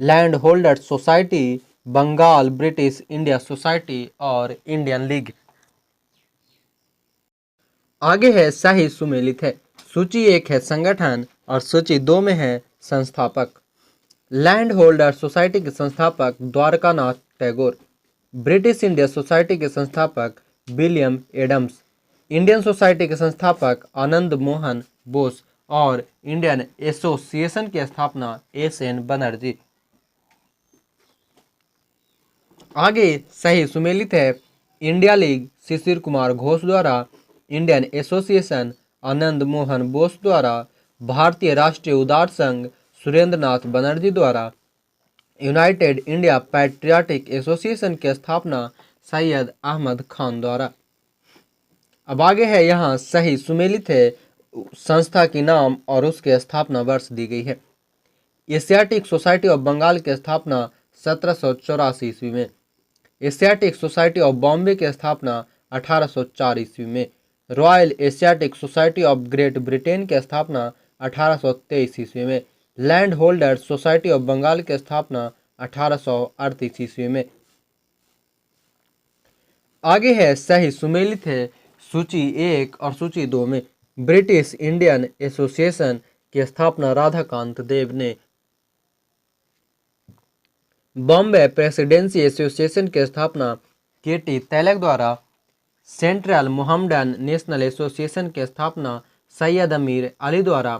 land holder society, Bengal British India society और इंडियन लीग। आगे है सही सुमेलित है। सूची 1 है संगठन और सूची 2 में है संस्थापक। लैंड होल्डर सोसाइटी के संस्थापक Dwarkanath Tagore. British India society के संस्थापक विलियम एडम्स, इंडियन सोसाइटी के संस्थापक आनंद मोहन बोस और इंडियन एसोसिएशन की स्थापना एस.एन. बनर्जी। आगे सही सुमेलित है। इंडिया लीग शिशिर कुमार घोष द्वारा, इंडियन एसोसिएशन आनंद मोहन बोस द्वारा, भारतीय राष्ट्रीय उदार संघ सुरेंद्र नाथ बनर्जी द्वारा, यूनाइटेड इंडिया पैट्रियाटिक एसोसिएशन की स्थापना सैयद अहमद खान द्वारा। अब आगे है, यहाँ सही सुमेलित है। संस्था की नाम और उसके स्थापना वर्ष दी गई है। एशियाटिक सोसाइटी ऑफ बंगाल की स्थापना 1784 ईस्वी में। एशियाटिक सोसाइटी ऑफ बॉम्बे की स्थापना 1804 ईस्वी में। Royal Asiatic society of Great Britain की स्थापना 1823 ईस्वी में। Land holders society of Bengal की स्थापना 1838 ईस्वी में। आगे है, सही सुमेलित है। सूची 1 और सूची 2 में ब्रिटिश इंडियन एसोसिएशन की स्थापना राधाकांत देव ने। बॉम्बे प्रेसिडेंसी एसोसिएशन की स्थापना के.टी. तिलक द्वारा। सेंट्रल मोहम्मडन नेशनल एसोसिएशन की स्थापना सैयद अमीर अली द्वारा।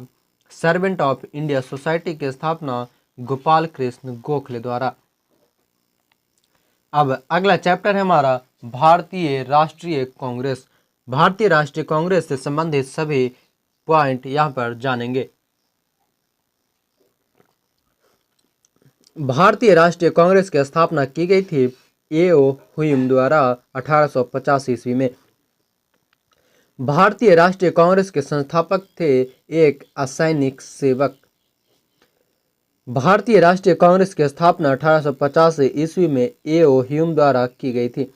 सर्वेंट ऑफ इंडिया सोसाइटी की स्थापना गोपाल कृष्ण गोखले द्वारा। अब अगला चैप्टर है हमारा भारतीय राष्ट्रीय कांग्रेस। भारतीय राष्ट्रीय कांग्रेस से संबंधित सभी पॉइंट यहाँ पर जानेंगे। भारतीय राष्ट्रीय कांग्रेस की स्थापना की गई थी ए.ओ. ह्यूम द्वारा 1850 ईस्वी में। भारतीय राष्ट्रीय कांग्रेस के संस्थापक थे एक असैनिक सेवक। भारतीय राष्ट्रीय कांग्रेस की स्थापना 1850 ईस्वी में ए.ओ. ह्यूम द्वारा की गई थी।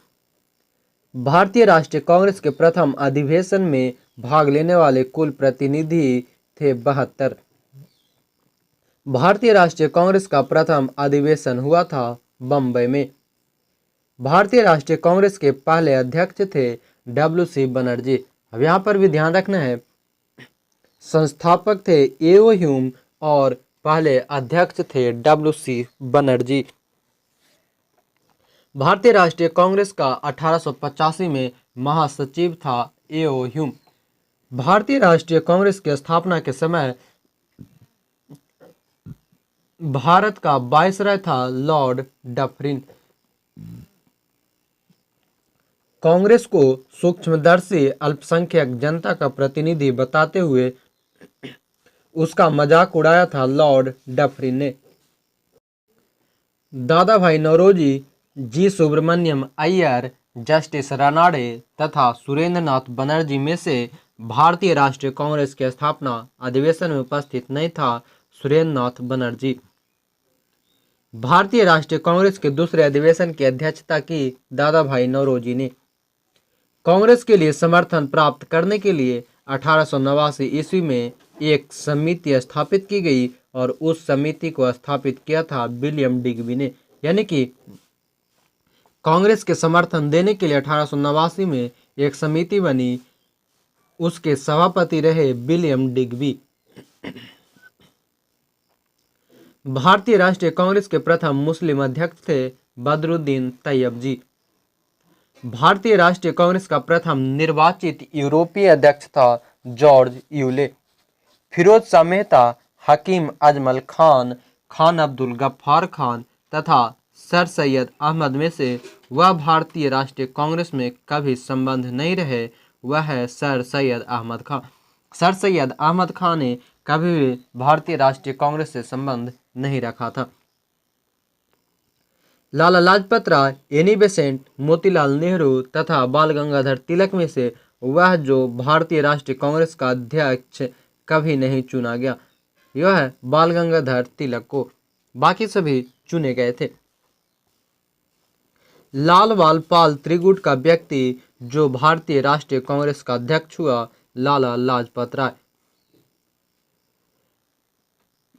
भारतीय राष्ट्रीय कांग्रेस के प्रथम अधिवेशन में भाग लेने वाले कुल प्रतिनिधि थे 72। भारतीय राष्ट्रीय कांग्रेस का प्रथम अधिवेशन हुआ था बम्बई में। भारतीय राष्ट्रीय कांग्रेस के पहले अध्यक्ष थे डब्ल्यू.सी. बनर्जी। अब यहाँ पर भी ध्यान रखना है, संस्थापक थे ए.ओ. ह्यूम और पहले अध्यक्ष थे डब्ल्यू.सी. बनर्जी। भारतीय राष्ट्रीय कांग्रेस का 1885 में महासचिव था ए.ओ. ह्यूम। भारतीय राष्ट्रीय कांग्रेस की स्थापना के समय भारत का वायसराय था लॉर्ड डफरिन। कांग्रेस को सूक्ष्मदर्शी अल्पसंख्यक जनता का प्रतिनिधि बताते हुए उसका मजाक उड़ाया था लॉर्ड डफरिन ने। दादा भाई नौरोजी, जी सुब्रमण्यम अय्यर, जस्टिस रानाडे तथा सुरेंद्र नाथ बनर्जी में से भारतीय राष्ट्रीय कांग्रेस की स्थापना अधिवेशन में उपस्थित नहीं था सुरेंद्र नाथ बनर्जी। भारतीय राष्ट्रीय कांग्रेस के दूसरे अधिवेशन की अध्यक्षता की दादा भाई नौरोजी ने। कांग्रेस के लिए समर्थन प्राप्त करने के लिए 1889 ईस्वी में एक समिति स्थापित की गई और उस समिति को स्थापित किया था विलियम डिग्बी ने। यानी कि कांग्रेस के समर्थन देने के लिए 1889 में एक समिति बनी, उसके सभापति रहे विलियम डिग्बी। भारतीय राष्ट्रीय कांग्रेस के प्रथम मुस्लिम अध्यक्ष थे बदरुद्दीन तैयब जी। भारतीय राष्ट्रीय कांग्रेस का प्रथम निर्वाचित यूरोपीय अध्यक्ष था जॉर्ज यूले। फिरोज शाह मेहता, हकीम अजमल खान, खान अब्दुल गफ्फार खान तथा सर सैयद अहमद में से वह भारतीय राष्ट्रीय कांग्रेस में कभी संबंध नहीं रहे, वह है सर सैयद अहमद खान। सर सैयद अहमद खान ने कभी भी भारतीय राष्ट्रीय कांग्रेस से संबंध नहीं रखा था। लाला लाजपत राय, एनी बेसेंट, मोतीलाल नेहरू तथा बाल गंगाधर तिलक में से वह जो भारतीय राष्ट्रीय कांग्रेस का अध्यक्ष कभी नहीं चुना गया, यह है बाल गंगाधर तिलक को, बाकी सभी चुने गए थे। लाल बाल पाल त्रिगुट का व्यक्ति जो भारतीय राष्ट्रीय कांग्रेस का अध्यक्ष हुआ, लाला लाजपत राय।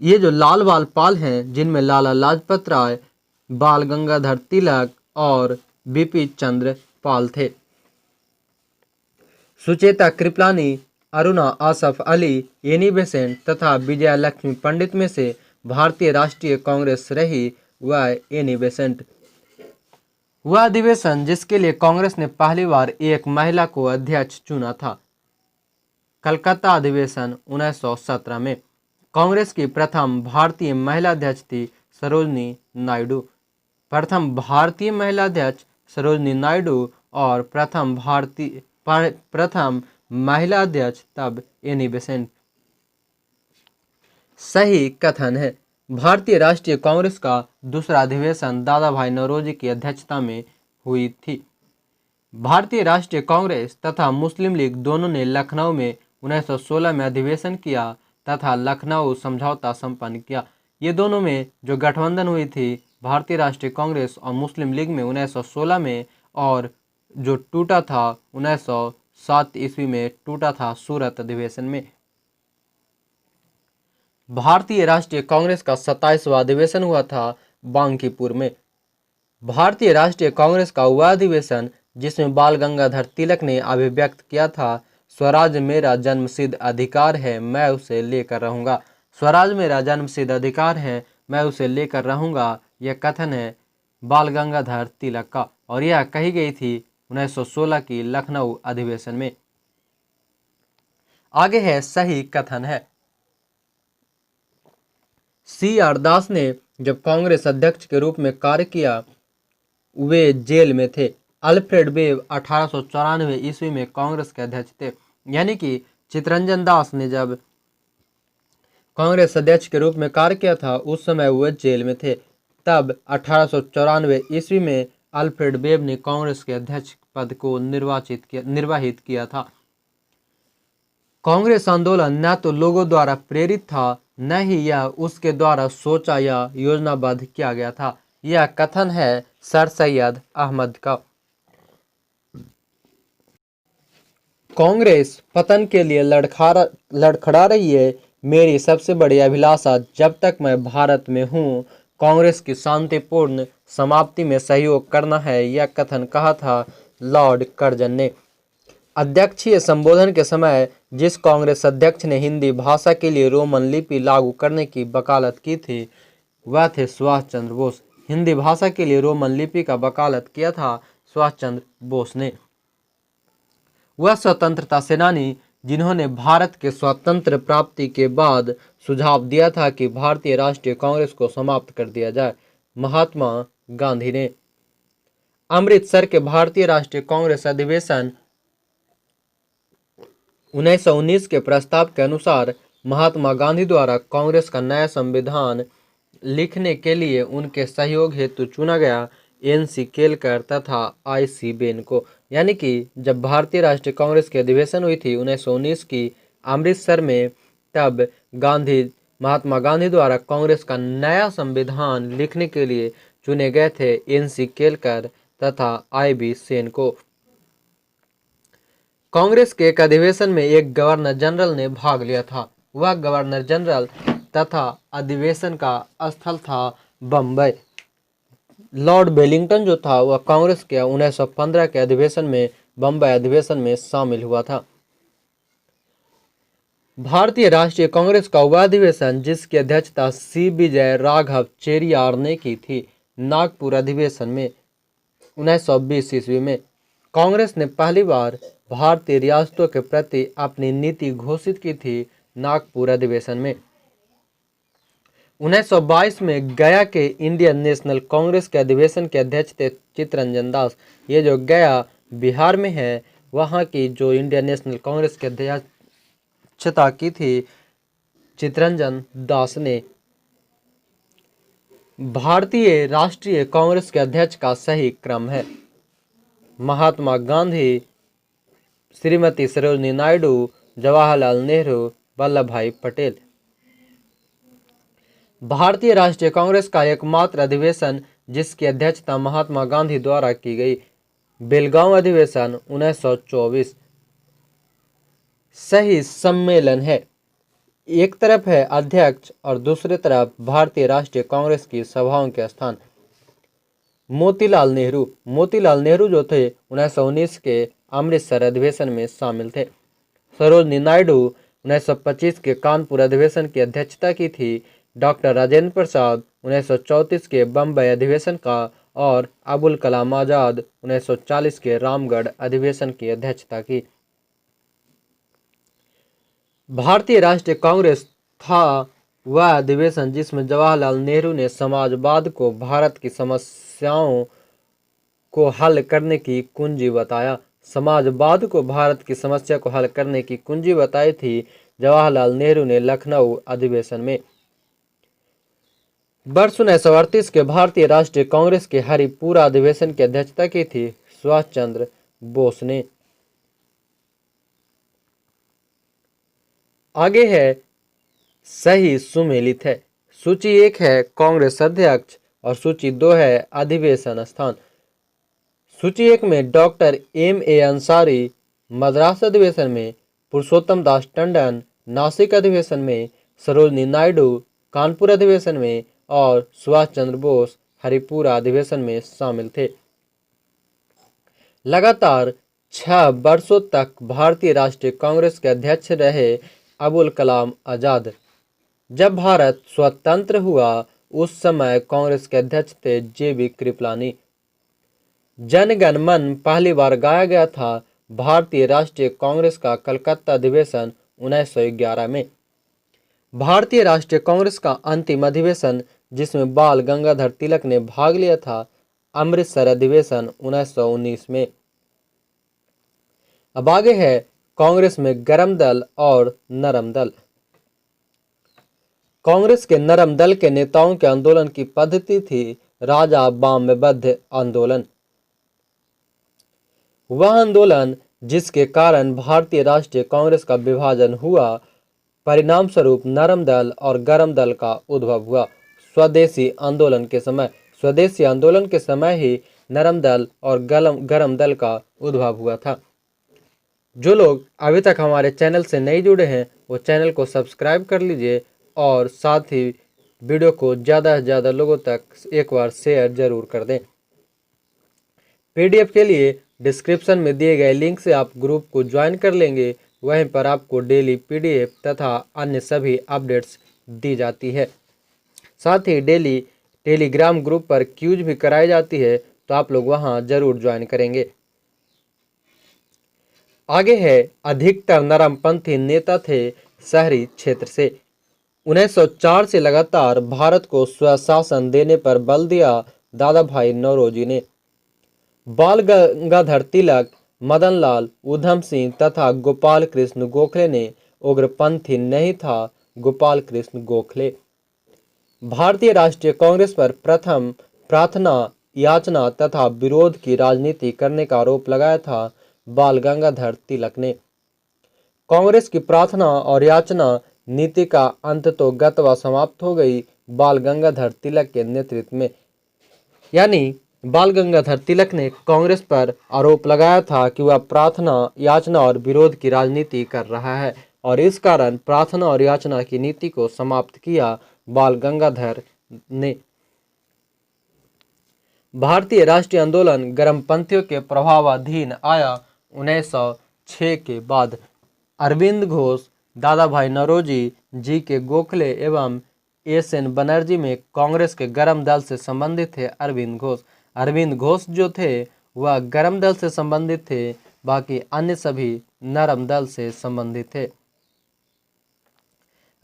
ये जो लाल बाल पाल हैं, जिनमें लाला लाजपत राय, बाल गंगाधर तिलक और बीपी चंद्र पाल थे। सुचेता कृपलानी, अरुणा आसफ अली, एनी बेसेंट तथा विजया लक्ष्मी पंडित में से भारतीय राष्ट्रीय कांग्रेस रही वह एनी बेसेंट। वह अधिवेशन जिसके लिए कांग्रेस ने पहली बार एक महिला को अध्यक्ष चुना था। कलकत्ता अधिवेशन 1917 में कांग्रेस की प्रथम भारतीय महिला अध्यक्ष थी सरोजनी नायडू। प्रथम भारतीय महिला अध्यक्ष सरोजनी नायडू और प्रथम महिला अध्यक्ष तब एनी बेसेंट। सही कथन है। भारतीय राष्ट्रीय कांग्रेस का दूसरा अधिवेशन दादा भाई नौरोजी की अध्यक्षता में हुई थी। भारतीय राष्ट्रीय कांग्रेस तथा मुस्लिम लीग दोनों ने लखनऊ में 1916 में अधिवेशन किया तथा लखनऊ समझौता संपन्न किया। ये दोनों में जो गठबंधन हुई थी भारतीय राष्ट्रीय कांग्रेस और मुस्लिम लीग में 1916 में, और जो टूटा था 1907 ईस्वी में टूटा था सूरत अधिवेशन में। भारतीय राष्ट्रीय कांग्रेस का 27वां अधिवेशन हुआ था बांकीपुर में। भारतीय राष्ट्रीय कांग्रेस का वह अधिवेशन जिसमें बाल गंगाधर तिलक ने अभिव्यक्त किया था स्वराज मेरा जन्मसिद्ध अधिकार है, मैं उसे लेकर रहूंगा। स्वराज मेरा जन्मसिद्ध अधिकार है, मैं उसे लेकर रहूंगा, यह कथन है बाल गंगाधर तिलक का, और यह कही गई थी 1916 की लखनऊ अधिवेशन में। आगे है सही कथन है। CR दास ने जब कांग्रेस अध्यक्ष के रूप में कार्य किया वे जेल में थे। अल्फ्रेड वेब 1894 ईस्वी में कांग्रेस के अध्यक्ष थे। यानी कि चितरंजन दास ने जब कांग्रेस अध्यक्ष के रूप में कार्य किया था उस समय वह जेल में थे। तब 1894 ईस्वी में अल्फ्रेड वेब ने कांग्रेस के अध्यक्ष पद को निर्वाहित किया था। कांग्रेस आंदोलन न तो लोगों द्वारा प्रेरित था, न ही यह उसके द्वारा सोचा या योजनाबद्ध किया गया था। यह कथन है सर सैयद अहमद का। कांग्रेस पतन के लिए लड़खड़ा रही है। मेरी सबसे बड़ी अभिलाषा जब तक मैं भारत में हूँ कांग्रेस की शांतिपूर्ण समाप्ति में सहयोग करना है, यह कथन कहा था लॉर्ड कर्जन ने। अध्यक्षीय संबोधन के समय जिस कांग्रेस अध्यक्ष ने हिंदी भाषा के लिए रोमन लिपि लागू करने की वकालत की थी वह थे सुभाष चंद्र बोस। हिंदी भाषा के लिए रोमन लिपि का वकालत किया था सुभाष चंद्र बोस ने। वह स्वतंत्रता सेनानी जिन्होंने भारत के स्वतंत्र प्राप्ति के बाद सुझाव दिया था कि भारतीय राष्ट्रीय कांग्रेस को समाप्त कर दिया जाए, महात्मा गांधी ने। अमृतसर के भारतीय राष्ट्रीय कांग्रेस अधिवेशन 1919 के प्रस्ताव के अनुसार महात्मा गांधी द्वारा कांग्रेस का नया संविधान लिखने के लिए उनके सहयोग हेतु चुना गया NC केलकर तथा IC बेन को। यानी कि जब भारतीय राष्ट्रीय कांग्रेस की अधिवेशन हुई थी 1919 की अमृतसर में, तब महात्मा गांधी द्वारा कांग्रेस का नया संविधान लिखने के लिए चुने गए थे NC केलकर तथा IB सेन को। कांग्रेस के एक अधिवेशन में एक गवर्नर जनरल ने भाग लिया था। वह गवर्नर जनरल तथा अधिवेशन का स्थल था बम्बई। लॉर्ड वेलिंगटन जो था वह कांग्रेस के 1915 के अधिवेशन में बम्बई अधिवेशन में शामिल हुआ था। भारतीय राष्ट्रीय कांग्रेस का वह अधिवेशन जिसकी अध्यक्षता C विजय राघव चेरियार ने की थी नागपुर अधिवेशन में 1920 ईस्वी में। कांग्रेस ने पहली बार भारतीय रियासतों के प्रति अपनी नीति घोषित की थी नागपुर अधिवेशन में। 1922 में गया के इंडियन नेशनल कांग्रेस के अधिवेशन के अध्यक्ष थे चितरंजन दास। ये जो गया बिहार में है वहाँ की जो इंडियन नेशनल कांग्रेस के अध्यक्षता की थी चितरंजन दास ने। भारतीय राष्ट्रीय कांग्रेस के अध्यक्ष का सही क्रम है महात्मा गांधी, श्रीमती सरोजनी नायडू, जवाहरलाल नेहरू, वल्लभ भाई पटेल। भारतीय राष्ट्रीय कांग्रेस का एकमात्र अधिवेशन जिसकी अध्यक्षता महात्मा गांधी द्वारा की गई बेलगांव अधिवेशन 1924। सही सम्मेलन है। एक तरफ है अध्यक्ष और दूसरी तरफ भारतीय राष्ट्रीय कांग्रेस की सभाओं के स्थान। मोतीलाल नेहरू जो थे 1919 के अमृतसर अधिवेशन में शामिल थे। सरोजनी नायडू 1925 के कानपुर अधिवेशन की अध्यक्षता की थी। डॉक्टर राजेंद्र प्रसाद 1934 के बम्बई अधिवेशन का और अबुल कलाम आज़ाद 1940 के रामगढ़ अधिवेशन की अध्यक्षता की। भारतीय राष्ट्रीय कांग्रेस था वह अधिवेशन जिसमें जवाहरलाल नेहरू ने समाजवाद को भारत की समस्याओं को हल करने की कुंजी बताया। समाजवाद को भारत की समस्या को हल करने की कुंजी बताई थी जवाहरलाल नेहरू ने लखनऊ अधिवेशन में। वर्ष 1938 के भारतीय राष्ट्रीय कांग्रेस के हरिपुरा अधिवेशन की अध्यक्षता की थी सुभाष चंद्र बोस ने। आगे है सही सुमेलित है। सूची 1 है कांग्रेस अध्यक्ष और सूची 2 है अधिवेशन स्थान। सूची 1 में डॉक्टर M.A. अंसारी मद्रास अधिवेशन में, पुरुषोत्तम दास टंडन नासिक अधिवेशन में, सरोजनी नायडू कानपुर अधिवेशन में और सुभाष चंद्र बोस हरिपुरा अधिवेशन में शामिल थे। लगातार 6 वर्षों तक भारतीय राष्ट्रीय कांग्रेस के अध्यक्ष रहे अबुल कलाम आज़ाद। जब भारत स्वतंत्र हुआ उस समय कांग्रेस के अध्यक्ष थे J.B. कृपलानी। जन गण मन पहली बार गाया गया था भारतीय राष्ट्रीय कांग्रेस का कलकत्ता अधिवेशन 1911 में। भारतीय राष्ट्रीय कांग्रेस का अंतिम अधिवेशन जिसमें बाल गंगाधर तिलक ने भाग लिया था अमृतसर अधिवेशन 1919 में। अब आगे है कांग्रेस में गरम दल और नरम दल। कांग्रेस के नरम दल के नेताओं के आंदोलन की पद्धति थी राजा बाम्यबद्ध आंदोलन। वह आंदोलन जिसके कारण भारतीय राष्ट्रीय कांग्रेस का विभाजन हुआ, परिणाम स्वरूप नरम दल और गरम दल का उद्भव हुआ। स्वदेशी आंदोलन के समय ही नरम दल और गरम दल का उद्भव हुआ था। जो लोग अभी तक हमारे चैनल से नहीं जुड़े हैं वो चैनल को सब्सक्राइब कर लीजिए और साथ ही वीडियो को ज़्यादा से ज़्यादा लोगों तक एक बार शेयर जरूर कर दें। PDF के लिए डिस्क्रिप्शन में दिए गए लिंक से आप ग्रुप को ज्वाइन कर लेंगे। वहीं पर आपको डेली PDF तथा अन्य सभी अपडेट्स दी जाती है। साथ ही डेली टेलीग्राम ग्रुप पर क्यूज भी कराई जाती है, तो आप लोग वहां जरूर ज्वाइन करेंगे। आगे है अधिकतर नरमपंथी नेता थे शहरी क्षेत्र से। 1904 से लगातार भारत को स्वशासन देने पर बल दिया दादा भाई नौरोजी ने। बाल गंगाधर तिलक, मदन लाल, उधम सिंह तथा गोपाल कृष्ण गोखले ने उग्रपंथी नहीं था गोपाल कृष्ण गोखले। भारतीय राष्ट्रीय कांग्रेस पर प्रथम प्रार्थना याचना तथा विरोध की राजनीति करने का आरोप लगाया था बाल गंगाधर तिलक ने। कांग्रेस की प्रार्थना और याचना नीति का अंततोगत्वा समाप्त हो गई बाल गंगाधर तिलक के नेतृत्व में। यानी बाल गंगाधर तिलक ने कांग्रेस पर आरोप लगाया था कि वह प्रार्थना याचना और विरोध की राजनीति कर रहा है और इस कारण प्रार्थना और याचना की नीति को समाप्त किया बाल गंगाधर ने। भारतीय राष्ट्रीय आंदोलन गर्मपंथियों के प्रभावाधीन आया। 1906 के बाद अरविंद घोष, दादा भाई नौरोजी, G.K. गोखले एवं S.N. बनर्जी में कांग्रेस के गरम दल से संबंधित थे। अरविंद घोष जो थे वह गरम दल से संबंधित थे, बाकी अन्य सभी नरम दल से संबंधित थे।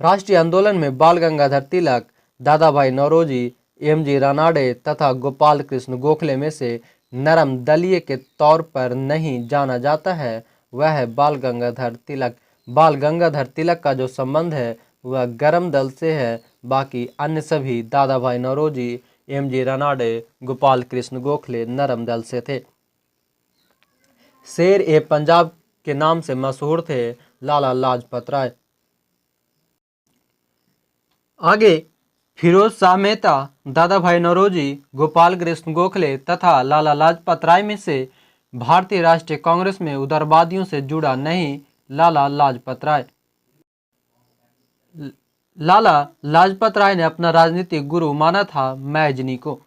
राष्ट्रीय आंदोलन में बाल गंगाधर तिलक, दादा भाई नौरोजी, M.G. रानाडे तथा गोपाल कृष्ण गोखले में से नरम दलीय के तौर पर नहीं जाना जाता है वह है बाल गंगाधर तिलक। बाल गंगाधर तिलक का जो संबंध है वह गरम दल से है, बाकी अन्य सभी दादा भाई नौरोजी, M.G. रानाडे, गोपाल कृष्ण गोखले नरम दल से थे। शेर ए पंजाब के नाम से मशहूर थे लाला लाजपत राय। आगे फिरोज शाह मेहता, दादा भाई नौरोजी, गोपाल कृष्ण गोखले तथा लाला लाजपत राय में से भारतीय राष्ट्रीय कांग्रेस में उदारवादियों से जुड़ा नहीं लाला लाजपत राय। लाला लाजपत राय ने अपना राजनीतिक गुरु माना था मैजनी को।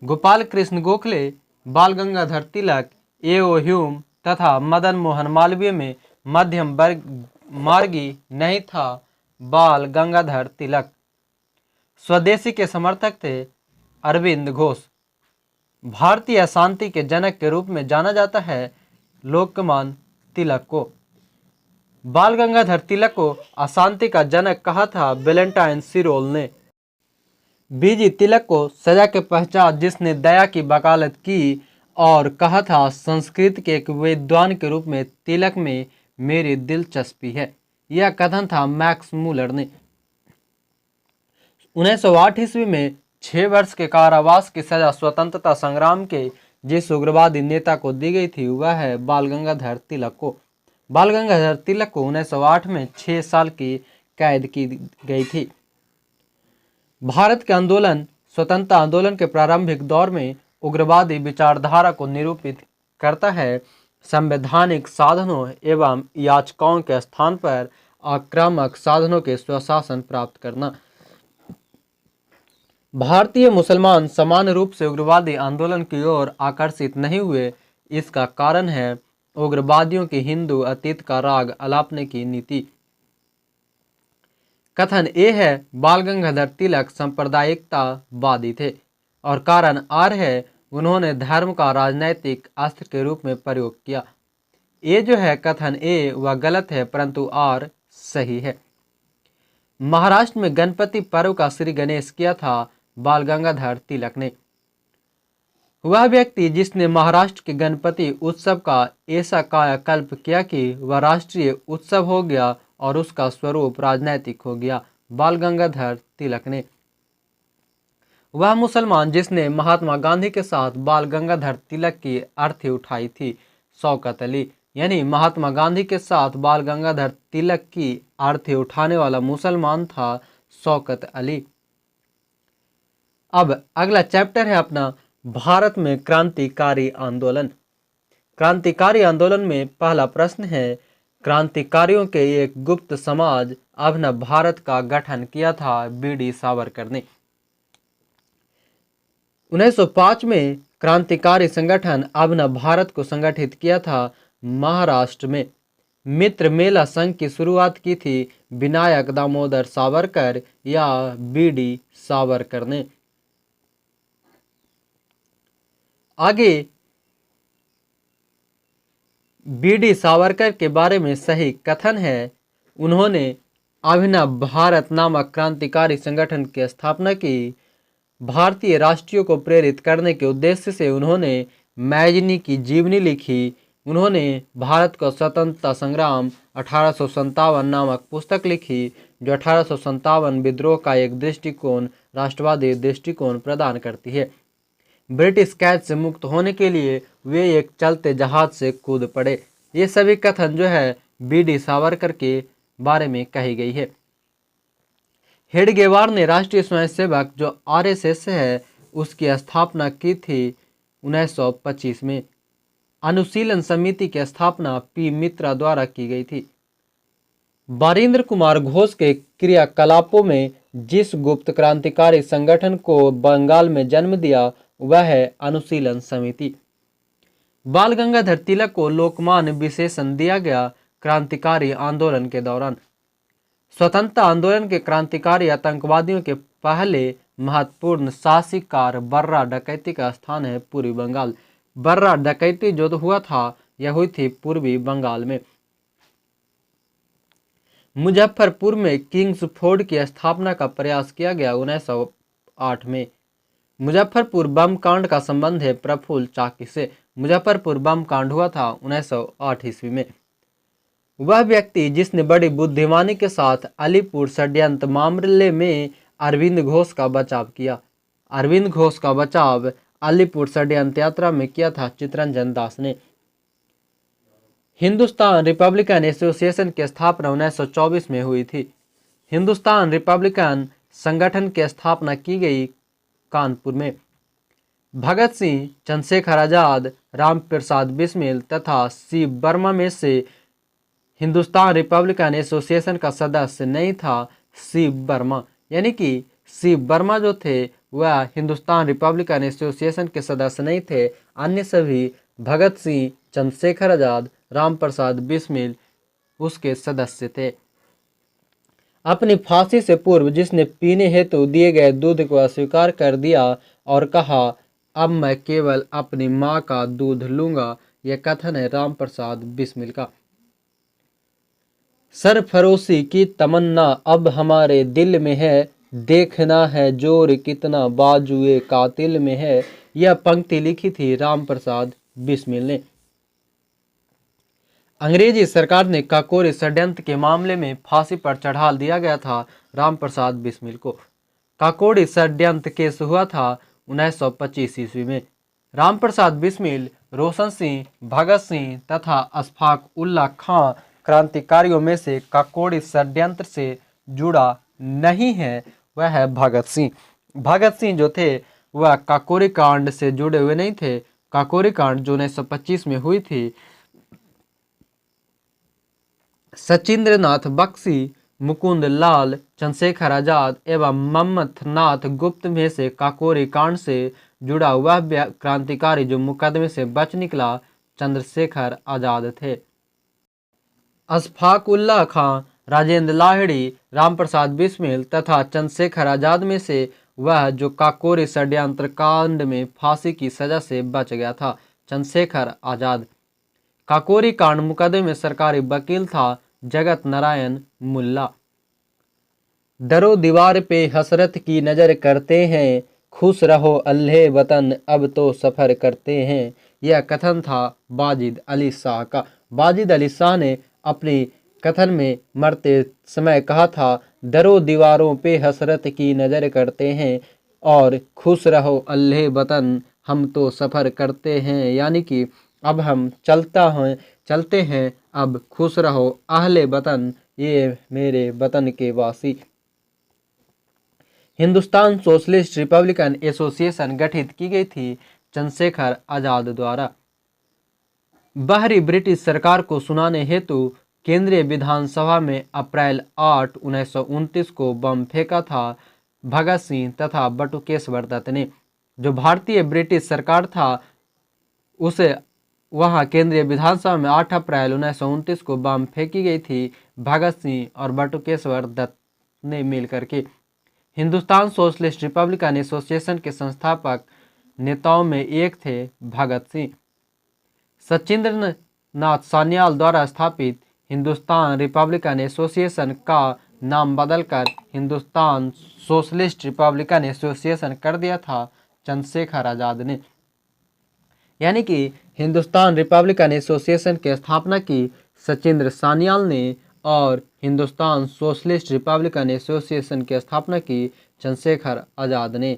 गोपाल कृष्ण गोखले, बाल गंगाधर तिलक, A.O. ह्यूम तथा मदन मोहन मालवीय में मध्यम मार्गी नहीं था बाल गंगाधर तिलक। स्वदेशी के समर्थक थे अरविंद घोष। भारतीय शांति के जनक के रूप में जाना जाता है लोकमान्य तिलक को। बाल गंगाधर तिलक को अशांति का जनक कहा था वैलेंटाइन सिरोल ने। बीजी तिलक को सजा के पश्चात जिसने दया की वकालत की और कहा था संस्कृत के एक विद्वान के रूप में तिलक में मेरी दिलचस्पी है, यह कथन था मैक्स मूलर ने। 1908 ईस्वी में 6 वर्ष के कारावास की सजा स्वतंत्रता संग्राम के जिस उग्रवादी नेता को दी गई थी वह है बाल गंगाधर तिलक को। बाल गंगाधर तिलक को 1908 में 6 साल की कैद की गई थी। भारत के आंदोलन स्वतंत्रता आंदोलन के प्रारंभिक दौर में उग्रवादी विचारधारा को निरूपित करता है। संवैधानिक साधनों एवं याचिकाओं के स्थान पर आक्रामक साधनों के स्वशासन प्राप्त करना। भारतीय मुसलमान समान रूप से उग्रवादी आंदोलन की ओर आकर्षित नहीं हुए। इसका कारण है उग्रवादियों की हिंदू अतीत का राग अलापने की नीति। कथन ए है बाल गंगाधर तिलक सांप्रदायिकतावादी थे और कारण आर है उन्होंने धर्म का राजनैतिक अस्त्र के रूप में प्रयोग किया। ए जो है कथन ए वह गलत है परंतु आर सही है। महाराष्ट्र में गणपति पर्व का श्री गणेश किया था बाल गंगाधर तिलक ने। वह व्यक्ति जिसने महाराष्ट्र के गणपति उत्सव का ऐसा कायाकल्प किया कि वह राष्ट्रीय उत्सव हो गया और उसका स्वरूप राजनैतिक हो गया, बाल गंगाधर तिलक ने। वह मुसलमान जिसने महात्मा गांधी के साथ बाल गंगाधर तिलक की अर्थी उठाई थी, शौकत अली। यानी महात्मा गांधी के साथ बाल गंगाधर तिलक की अर्थी उठाने वाला मुसलमान था शौकत अली। अब अगला चैप्टर है अपना भारत में क्रांतिकारी आंदोलन। क्रांतिकारी आंदोलन में पहला प्रश्न है क्रांतिकारियों के एक गुप्त समाज अभिनव भारत का गठन किया था बीडी सावरकर ने। 1905 में क्रांतिकारी संगठन अभिनव भारत को संगठित किया था महाराष्ट्र में। मित्र मेला संघ की शुरुआत की थी विनायक दामोदर सावरकर या बीडी सावरकर ने। आगे बीडी सावरकर के बारे में सही कथन है उन्होंने अभिनव भारत नामक क्रांतिकारी संगठन की स्थापना की। भारतीय राष्ट्रीय को प्रेरित करने के उद्देश्य से उन्होंने मैजनी की जीवनी लिखी। उन्होंने भारत का स्वतंत्रता संग्राम 1857 नामक पुस्तक लिखी जो 1857 विद्रोह का एक दृष्टिकोण राष्ट्रवादी दृष्टिकोण प्रदान करती है। ब्रिटिश कैद से मुक्त होने के लिए वे एक चलते जहाज से कूद पड़े। ये सभी कथन जो है बीडी सावरकर के बारे में कही गई है। हेडगेवार ने राष्ट्रीय स्वयंसेवक जो आरएसएस है उसकी स्थापना की थी 1925 में। अनुशीलन समिति की स्थापना पी मित्रा द्वारा की गई थी। बारिंद्र कुमार घोष के क्रियाकलापों में जिस गुप्त क्रांतिकारी संगठन को बंगाल में जन्म दिया वह है अनुशीलन समिति। बाल गंगाधर तिलक को लोकमान्य विशेषण दिया गया क्रांतिकारी आंदोलन के दौरान। स्वतंत्रता आंदोलन के क्रांतिकारी आतंकवादियों के पहले महत्वपूर्ण शासिकार बर्रा डकैती का स्थान है पूर्वी बंगाल। बर्रा डकैती जो हुआ था यह हुई थी पूर्वी बंगाल में। मुजफ्फरपुर में किंग्स फोर्ड की स्थापना का प्रयास किया गया 1908 में। मुजफ्फरपुर बम कांड का संबंध है प्रफुल्ल चाकी से। मुजफ्फरपुर बम कांड हुआ था 1908 ईस्वी में। वह व्यक्ति जिसने बड़ी बुद्धिमानी के साथ अलीपुर षड्यंत्र मामले में अरविंद घोष का बचाव किया। अरविंद घोष का बचाव अलीपुर षड्यंत्र यात्रा में किया था चितरंजन दास ने। हिंदुस्तान रिपब्लिकन एसोसिएशन की स्थापना 1924 में हुई थी। हिंदुस्तान रिपब्लिकन संगठन की स्थापना की गई कानपुर में। भगत सिंह, चंद्रशेखर आजाद, राम प्रसाद बिस्मिल तथा सी वर्मा में से हिंदुस्तान रिपब्लिकन एसोसिएशन का सदस्य नहीं था सी वर्मा। यानी कि सी वर्मा जो थे वह हिंदुस्तान रिपब्लिकन एसोसिएशन के सदस्य नहीं थे। अन्य सभी भगत सिंह, चंद्रशेखर आजाद, राम प्रसाद बिस्मिल उसके सदस्य थे। अपनी फांसी से पूर्व जिसने पीने हेतु दिए गए दूध को अस्वीकार कर दिया और कहा अब मैं केवल अपनी माँ का दूध लूंगा। यह कथन है राम प्रसाद बिस्मिल का। सरफरोशी की तमन्ना अब हमारे दिल में है, देखना है जोर कितना बाजुए कातिल में है। यह पंक्ति लिखी थी राम प्रसाद बिस्मिल ने। अंग्रेजी सरकार ने काकोरी षड्यंत्र के मामले में फांसी पर चढ़ा दिया गया था राम प्रसाद बिस्मिल को। काकोरी षड्यंत्र केस हुआ था 1925 ईस्वी में। राम प्रसाद बिस्मिल रोशन सिंह, भगत सिंह तथा अशफाक उल्ला खां क्रांतिकारियों में से काकोरी षड्यंत्र से जुड़ा नहीं है, वह है भगत सिंह। भगत सिंह जो थे वह काकोरी कांड से जुड़े हुए नहीं थे। काकोरी कांड जो 1925 में हुई थी, सचिंद्रनाथ बख्शी, मुकुंद लाल, चंद्रशेखर आजाद एवं मम्मथनाथ गुप्त में से काकोरी कांड से जुड़ा वह क्रांतिकारी जो मुकदमे से बच निकला चंद्रशेखर आजाद थे। अशफाक उल्ला खां, राजेंद्र लाहिड़ी, रामप्रसाद बिस्मिल तथा चंद्रशेखर आजाद में से वह जो काकोरी षड्यंत्र कांड में फांसी की सजा से बच गया था, चंद्रशेखर आजाद। काकोरी कांड मुकदमे में सरकारी वकील था जगत नारायण मुल्ला। दरो दीवार पे हसरत की नज़र करते हैं, खुश रहो अल्लाह वतन अब तो सफ़र करते हैं। यह कथन था वाजिद अली शाह का। वाजिद अली शाह ने अपनी कथन में मरते समय कहा था, दरो दीवारों पे हसरत की नज़र करते हैं और खुश रहो अल्लाह वतन हम तो सफ़र करते हैं, यानी कि अब हम चलते हैं, अब खुश रहो अहले वतन, ये मेरे वतन के वासी। हिंदुस्तान सोशलिस्ट रिपब्लिकन एसोसिएशन गठित की गई थी चंद्रशेखर आजाद द्वारा। बाहरी ब्रिटिश सरकार को सुनाने हेतु केंद्रीय विधानसभा में अप्रैल 8, 1929 को बम फेंका था भगत सिंह तथा बटुकेश्वर दत्त ने। जो भारतीय ब्रिटिश सरकार था उसे वहां केंद्रीय विधानसभा में 8 अप्रैल 1929 को बम फेंकी गई थी भगत सिंह और बटुकेश्वर दत्त ने मिलकर के। हिंदुस्तान सोशलिस्ट रिपब्लिकन एसोसिएशन के संस्थापक नेताओं में एक थे भगत सिंह। सचिंद्रनाथ सान्याल द्वारा स्थापित हिंदुस्तान रिपब्लिकन एसोसिएशन का नाम बदलकर हिंदुस्तान सोशलिस्ट रिपब्लिकन एसोसिएशन कर दिया था चंद्रशेखर आजाद ने। यानी कि हिंदुस्तान रिपब्लिकन एसोसिएशन की स्थापना की सचिंद्र सान्याल ने और हिंदुस्तान सोशलिस्ट रिपब्लिकन एसोसिएशन की स्थापना की चंद्रशेखर आजाद ने।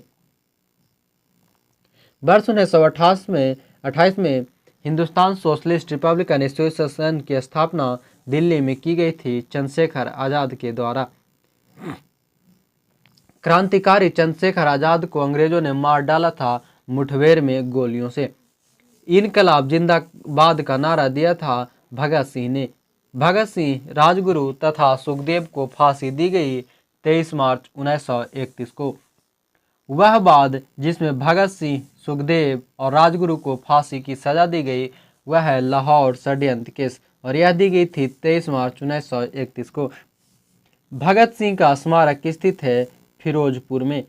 वर्ष 1928 में हिंदुस्तान सोशलिस्ट रिपब्लिकन एसोसिएशन की स्थापना दिल्ली में की गई थी चंद्रशेखर आजाद के द्वारा। क्रांतिकारी चंद्रशेखर आजाद को अंग्रेजों ने मार डाला था मुठभेड़ में गोलियों से। इनकलाब जिंदाबाद का नारा दिया था भगत सिंह ने। भगत सिंह, राजगुरु तथा सुखदेव को फांसी दी गई 23 मार्च 1931 को। वह बाद जिसमें भगत सिंह, सुखदेव और राजगुरु को फांसी की सजा दी गई वह है लाहौर षड्यंत्र केस, और यह दी गई थी 23 मार्च 1931 को। भगत सिंह का स्मारक स्थित है फिरोजपुर में।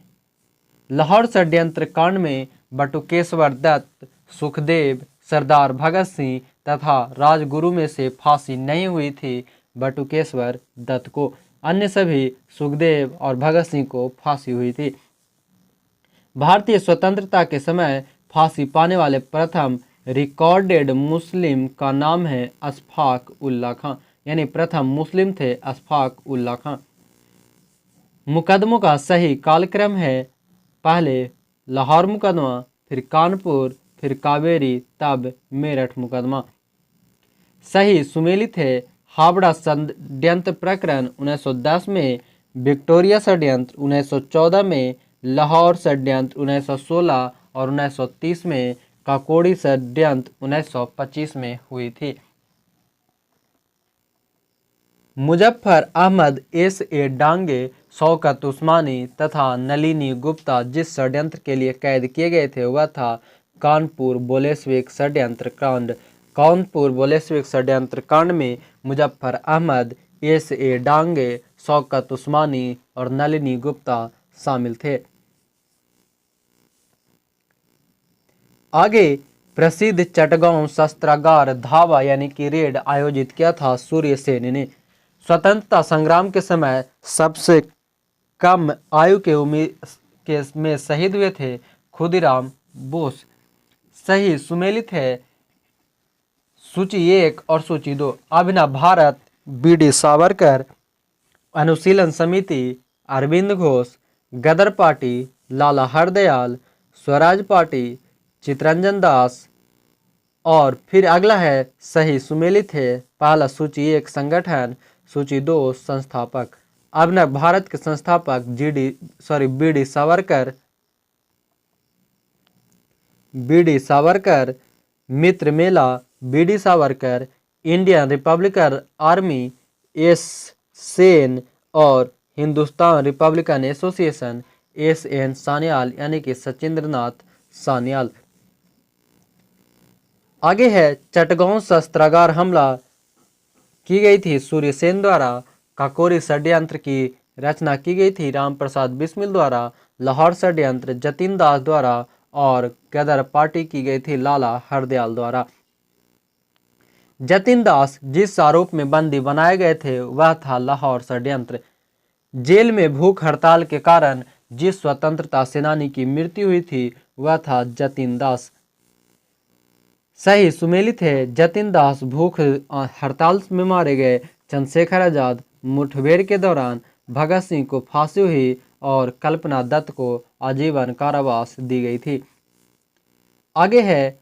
लाहौर षड्यंत्र कांड में बटुकेश्वर दत्त, सुखदेव, सरदार भगत सिंह तथा राजगुरु में से फांसी नहीं हुई थी बटुकेश्वर दत्त को, अन्य सभी सुखदेव और भगत सिंह को फांसी हुई थी। भारतीय स्वतंत्रता के समय फांसी पाने वाले प्रथम रिकॉर्डेड मुस्लिम का नाम है अशफाक उल्ला खां, यानी प्रथम मुस्लिम थे अशफाक उल्ला खां। मुकदमों का सही कालक्रम है पहले लाहौर मुकदमा, फिर कानपुर, फिर कावेरी, तब मेरठ मुकदमा। सही सुमेलित है हावड़ा षड्यंत्र प्रकरण 1910 में, विक्टोरिया षड्यंत्र 1914 में, लाहौर षड्यंत्र 1916 और 1930 में, काकोरी षड्यंत्र 1925 में हुई थी। मुजफ्फर अहमद S.A. डांगे, शौकत उस्मानी तथा नलिनी गुप्ता जिस षड्यंत्र के लिए कैद किए गए थे वह था कानपुर बोल्शेविक षड्यंत्र कांड। कानपुर बोल्शेविक षड्यंत्र कांड में मुजफ्फर अहमद S.A. डांगे, शौकत उस्मानी और नलिनी गुप्ता शामिल थे। आगे प्रसिद्ध चटगांव शस्त्रागार धावा यानी कि रेड आयोजित किया था सूर्यसेन ने। स्वतंत्रता संग्राम के समय सबसे कम आयु के में शहीद हुए थे खुदीराम बोस। सही सुमेलित है सूची 1 और सूची 2। अभिनव भारत बी.डी. सावरकर, अनुशीलन समिति अरविंद घोष, गदर पार्टी लाला हरदयाल, स्वराज पार्टी चितरंजन दास। और फिर अगला है सही सुमेलित है। पहला सूची 1 संगठन, सूची 2 संस्थापक। अभिनव भारत के संस्थापक B D. Savarkar, Mitra Mela B D. Savarkar, Indian Republican Army S Sen और Hindustan Republican Association S N. Sanyal यानी कि सचिंद्रनाथ सान्याल। आगे है चटगांव शस्त्रागार हमला की गई थी सूर्यसेन द्वारा। काकोरी षड्यंत्र की रचना की गई थी रामप्रसाद बिस्मिल द्वारा। लाहौर षड्यंत्र जतिन दास द्वारा और गदर पार्टी की गई थी लाला हरदयाल द्वारा। जतिन दास जिस आरोप में बंदी बनाए गए थे वह था लाहौर षड्यंत्र। जेल में भूख हड़ताल के कारण जिस स्वतंत्रता सेनानी की मृत्यु हुई थी वह था जतिन दास। सही सुमेलित है जतिन दास भूख हड़ताल में मारे गए। चंद्रशेखर आजाद मुठभेड़ के दौरान भगत सिंह को फांसी हुई और कल्पना दत्त को आजीवन कारावास दी गई थी। आगे है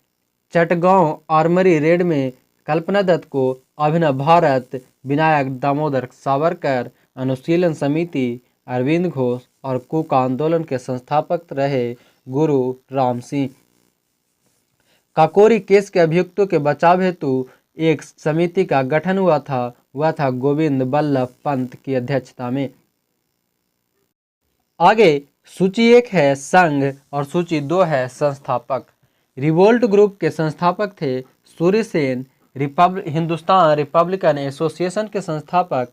चटगांव आर्मरी रेड में कल्पना दत्त को अभिनव भारत, विनायक दामोदर सावरकर, अनुशीलन समिति अरविंद घोष और कुक आंदोलन के संस्थापक रहे गुरु राम सिंह। काकोरी केस के अभियुक्तों के बचाव हेतु एक समिति का गठन हुआ था, वह था गोविंद बल्लभ पंत की अध्यक्षता में। आगे सूची 1 है संघ और सूची 2 है संस्थापक। रिवोल्ट ग्रुप के संस्थापक थे सूर्यसेन। हिंदुस्तान रिपब्लिकन एसोसिएशन के संस्थापक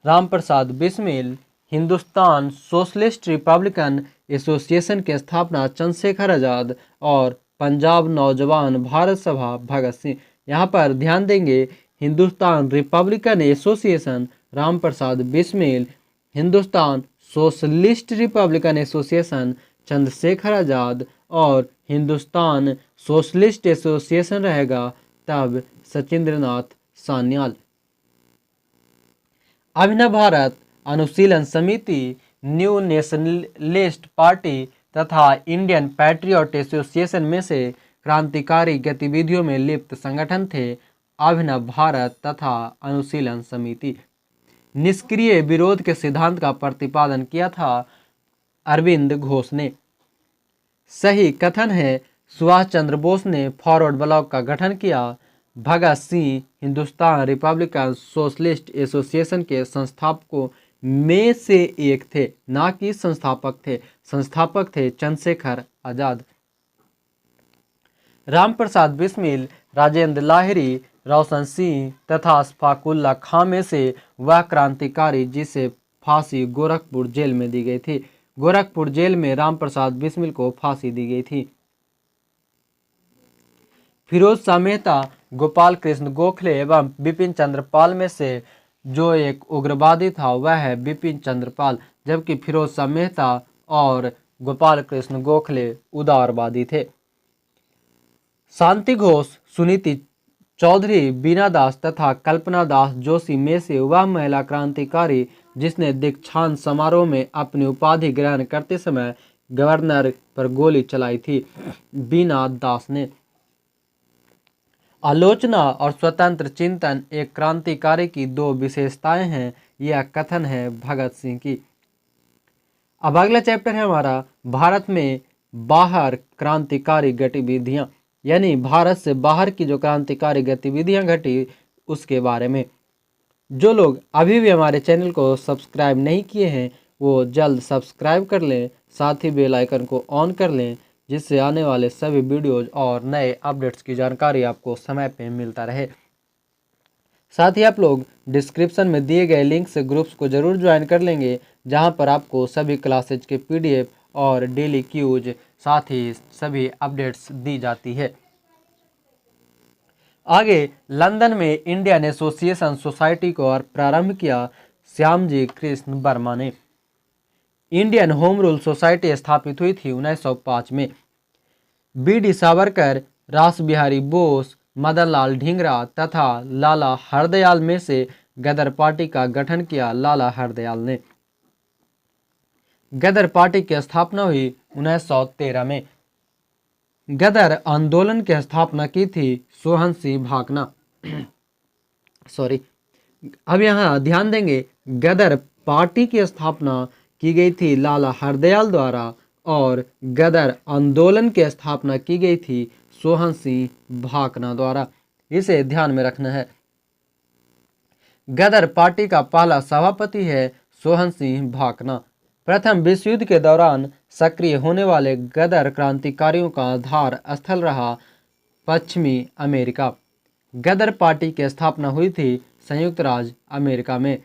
Ramprasad Bismil. Hindustan Socialist Republican association की स्थापना चंद्रशेखर आजाद और पंजाब नौजवान भारत सभा भगत सिंह। यहाँ पर ध्यान देंगे Hindustan Republican Association Ramprasad Bismil, Hindustan Socialist Republican Association Chandrashekhar Azad और हिंदुस्तान सोशलिस्ट एसोसिएशन रहेगा तब सचिंद्रनाथ सान्याल। अभिनव भारत, अनुशीलन समिति, न्यू नेशनलिस्ट पार्टी तथा इंडियन पैट्रियट एसोसिएशन में से क्रांतिकारी गतिविधियों में लिप्त संगठन थे अभिनव भारत तथा अनुशीलन समिति। निष्क्रिय विरोध के सिद्धांत का प्रतिपादन किया था अरविंद घोष ने। सही कथन है सुभाष चंद्र बोस ने फॉरवर्ड ब्लॉक का गठन किया। Bhagat Singh Hindustan Republican Socialist Association के संस्थापकों में से एक थे, ना कि संस्थापक थे। संस्थापक थे चंद्रशेखर आजाद। रामप्रसाद बिस्मिल, राजेंद्र लाहिरी, रोशन सिंह तथा अशफाकुल्ला खां में से वह क्रांतिकारी जिसे फांसी गोरखपुर जेल में दी गई थी। गोरखपुर जेल में रामप्रसाद बिस्मिल को फांसी दी गई थी। फिरोज शाह मेहता, गोपाल कृष्ण गोखले एवं बिपिन चंद्र पाल में से जो एक उग्रवादी था वह है बिपिन चंद्र पाल, जबकि फिरोज शाह मेहता और गोपाल कृष्ण गोखले उदारवादी थे। शांति घोष, सुनीति चौधरी, बीना दास तथा कल्पना दास जोशी में से वह महिला क्रांतिकारी जिसने दीक्षांत समारोह में अपनी उपाधि ग्रहण करते समय गवर्नर पर गोली चलाई थी, बीना दास ने। आलोचना और स्वतंत्र चिंतन एक क्रांतिकारी की दो विशेषताएं हैं, यह कथन है भगत सिंह की। अब अगला चैप्टर है हमारा भारत में बाहर क्रांतिकारी गतिविधियां, यानी भारत से बाहर की जो क्रांतिकारी गतिविधियां घटी उसके बारे में। जो लोग अभी भी हमारे चैनल को सब्सक्राइब नहीं किए हैं वो जल्द सब्सक्राइब कर लें, साथ ही बेल आइकन को ऑन कर लें जिससे आने वाले सभी वीडियोज और नए अपडेट्स की जानकारी आपको समय पे मिलता रहे। साथ ही आप लोग डिस्क्रिप्शन में दिए गए लिंक से ग्रुप्स को ज़रूर ज्वाइन कर लेंगे जहां पर आपको सभी क्लासेज के PDF और डेली क्यूज साथ ही सभी अपडेट्स दी जाती है। आगे लंदन में इंडियन एसोसिएशन सोसाइटी को और प्रारंभ किया श्यामजी कृष्ण वर्मा ने। इंडियन होम रूल सोसाइटी स्थापित हुई थी 1905 में। बी.डी. सावरकर, रास बिहारी बोस, मदन लाल ढींगरा तथा लाला हरदयाल में से गदर पार्टी का गठन किया लाला हरदयाल ने। गदर पार्टी की स्थापना हुई 1913 में। गदर आंदोलन की स्थापना की थी सोहन सिंह भाकना। सॉरी, अब यहाँ ध्यान देंगे, गदर पार्टी की स्थापना की गई थी लाला हरदयाल द्वारा और गदर आंदोलन की स्थापना की गई थी सोहन सिंह भाकना द्वारा। इसे ध्यान में रखना है। गदर पार्टी का पहला सभापति है सोहन सिंह भाकना। प्रथम विश्व युद्ध के दौरान सक्रिय होने वाले गदर क्रांतिकारियों का आधार स्थल रहा पश्चिमी अमेरिका। गदर पार्टी की स्थापना हुई थी संयुक्त राज्य अमेरिका में,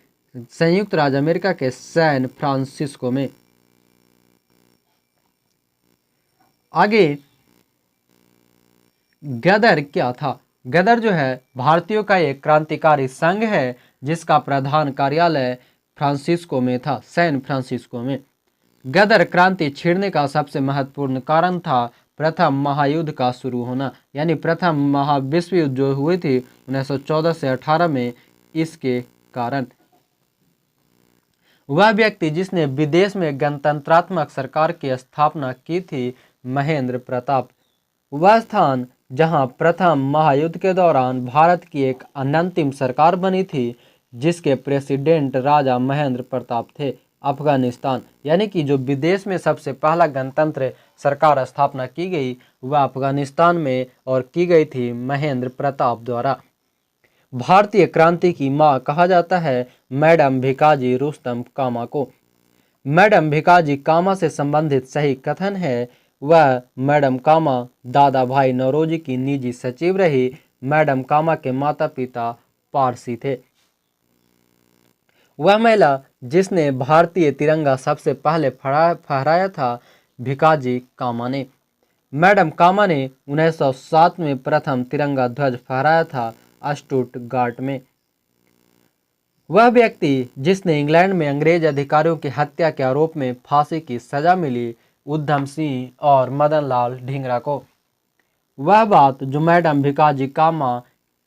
संयुक्त राज्य अमेरिका के सैन फ्रांसिस्को में। आगे गदर क्या था? गदर जो है भारतीयों का एक क्रांतिकारी संघ है जिसका प्रधान कार्यालय फ्रांसिस्को में था, सैन फ्रांसिस्को में। गदर क्रांति छिड़ने का सबसे महत्वपूर्ण कारण था प्रथम महायुद्ध का शुरू होना, यानी प्रथम महाविश्व युद्ध जो हुई थी 1914 से 18 में, इसके कारण। वह व्यक्ति जिसने विदेश में गणतंत्रात्मक सरकार की स्थापना की थी महेंद्र प्रताप। वह स्थान जहां प्रथम महायुद्ध के दौरान भारत की एक अनंतिम सरकार बनी थी जिसके प्रेसिडेंट राजा महेंद्र प्रताप थे। अफगानिस्तान, यानी कि जो विदेश में सबसे पहला गणतंत्र सरकार स्थापना की गई वह अफगानिस्तान में और की गई थी महेंद्र प्रताप द्वारा। भारतीय क्रांति की मां कहा जाता है मैडम भिकाजी रुस्तम कामा को। मैडम भिकाजी कामा से संबंधित सही कथन है वह मैडम कामा दादा भाई नौरोजी की निजी सचिव रही। मैडम कामा के माता पिता पारसी थे। वह महिला जिसने भारतीय तिरंगा सबसे पहले फहराया था भिकाजी कामा ने। मैडम कामा ने 1907 में प्रथम तिरंगा ध्वज फहराया था स्टुटगार्ट में। वह व्यक्ति जिसने इंग्लैंड में अंग्रेज अधिकारियों की हत्या के आरोप में फांसी की सजा मिली उधम सिंह और मदन लाल ढींगरा को। वह बात जो मैडम भिकाजी कामा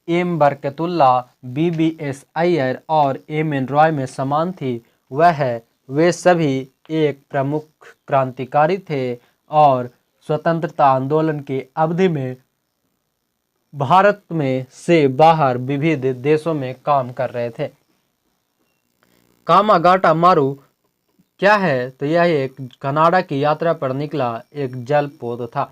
एम बरकतुल्ला, बीबीएस अय्यर और एम.एन. रॉय में समान थी वह है वे सभी एक प्रमुख क्रांतिकारी थे और स्वतंत्रता आंदोलन की अवधि में भारत में से बाहर विविध देशों में काम कर रहे थे। कामागाटा मारू क्या है? तो यह एक कनाडा की यात्रा पर निकला एक जलपोत था।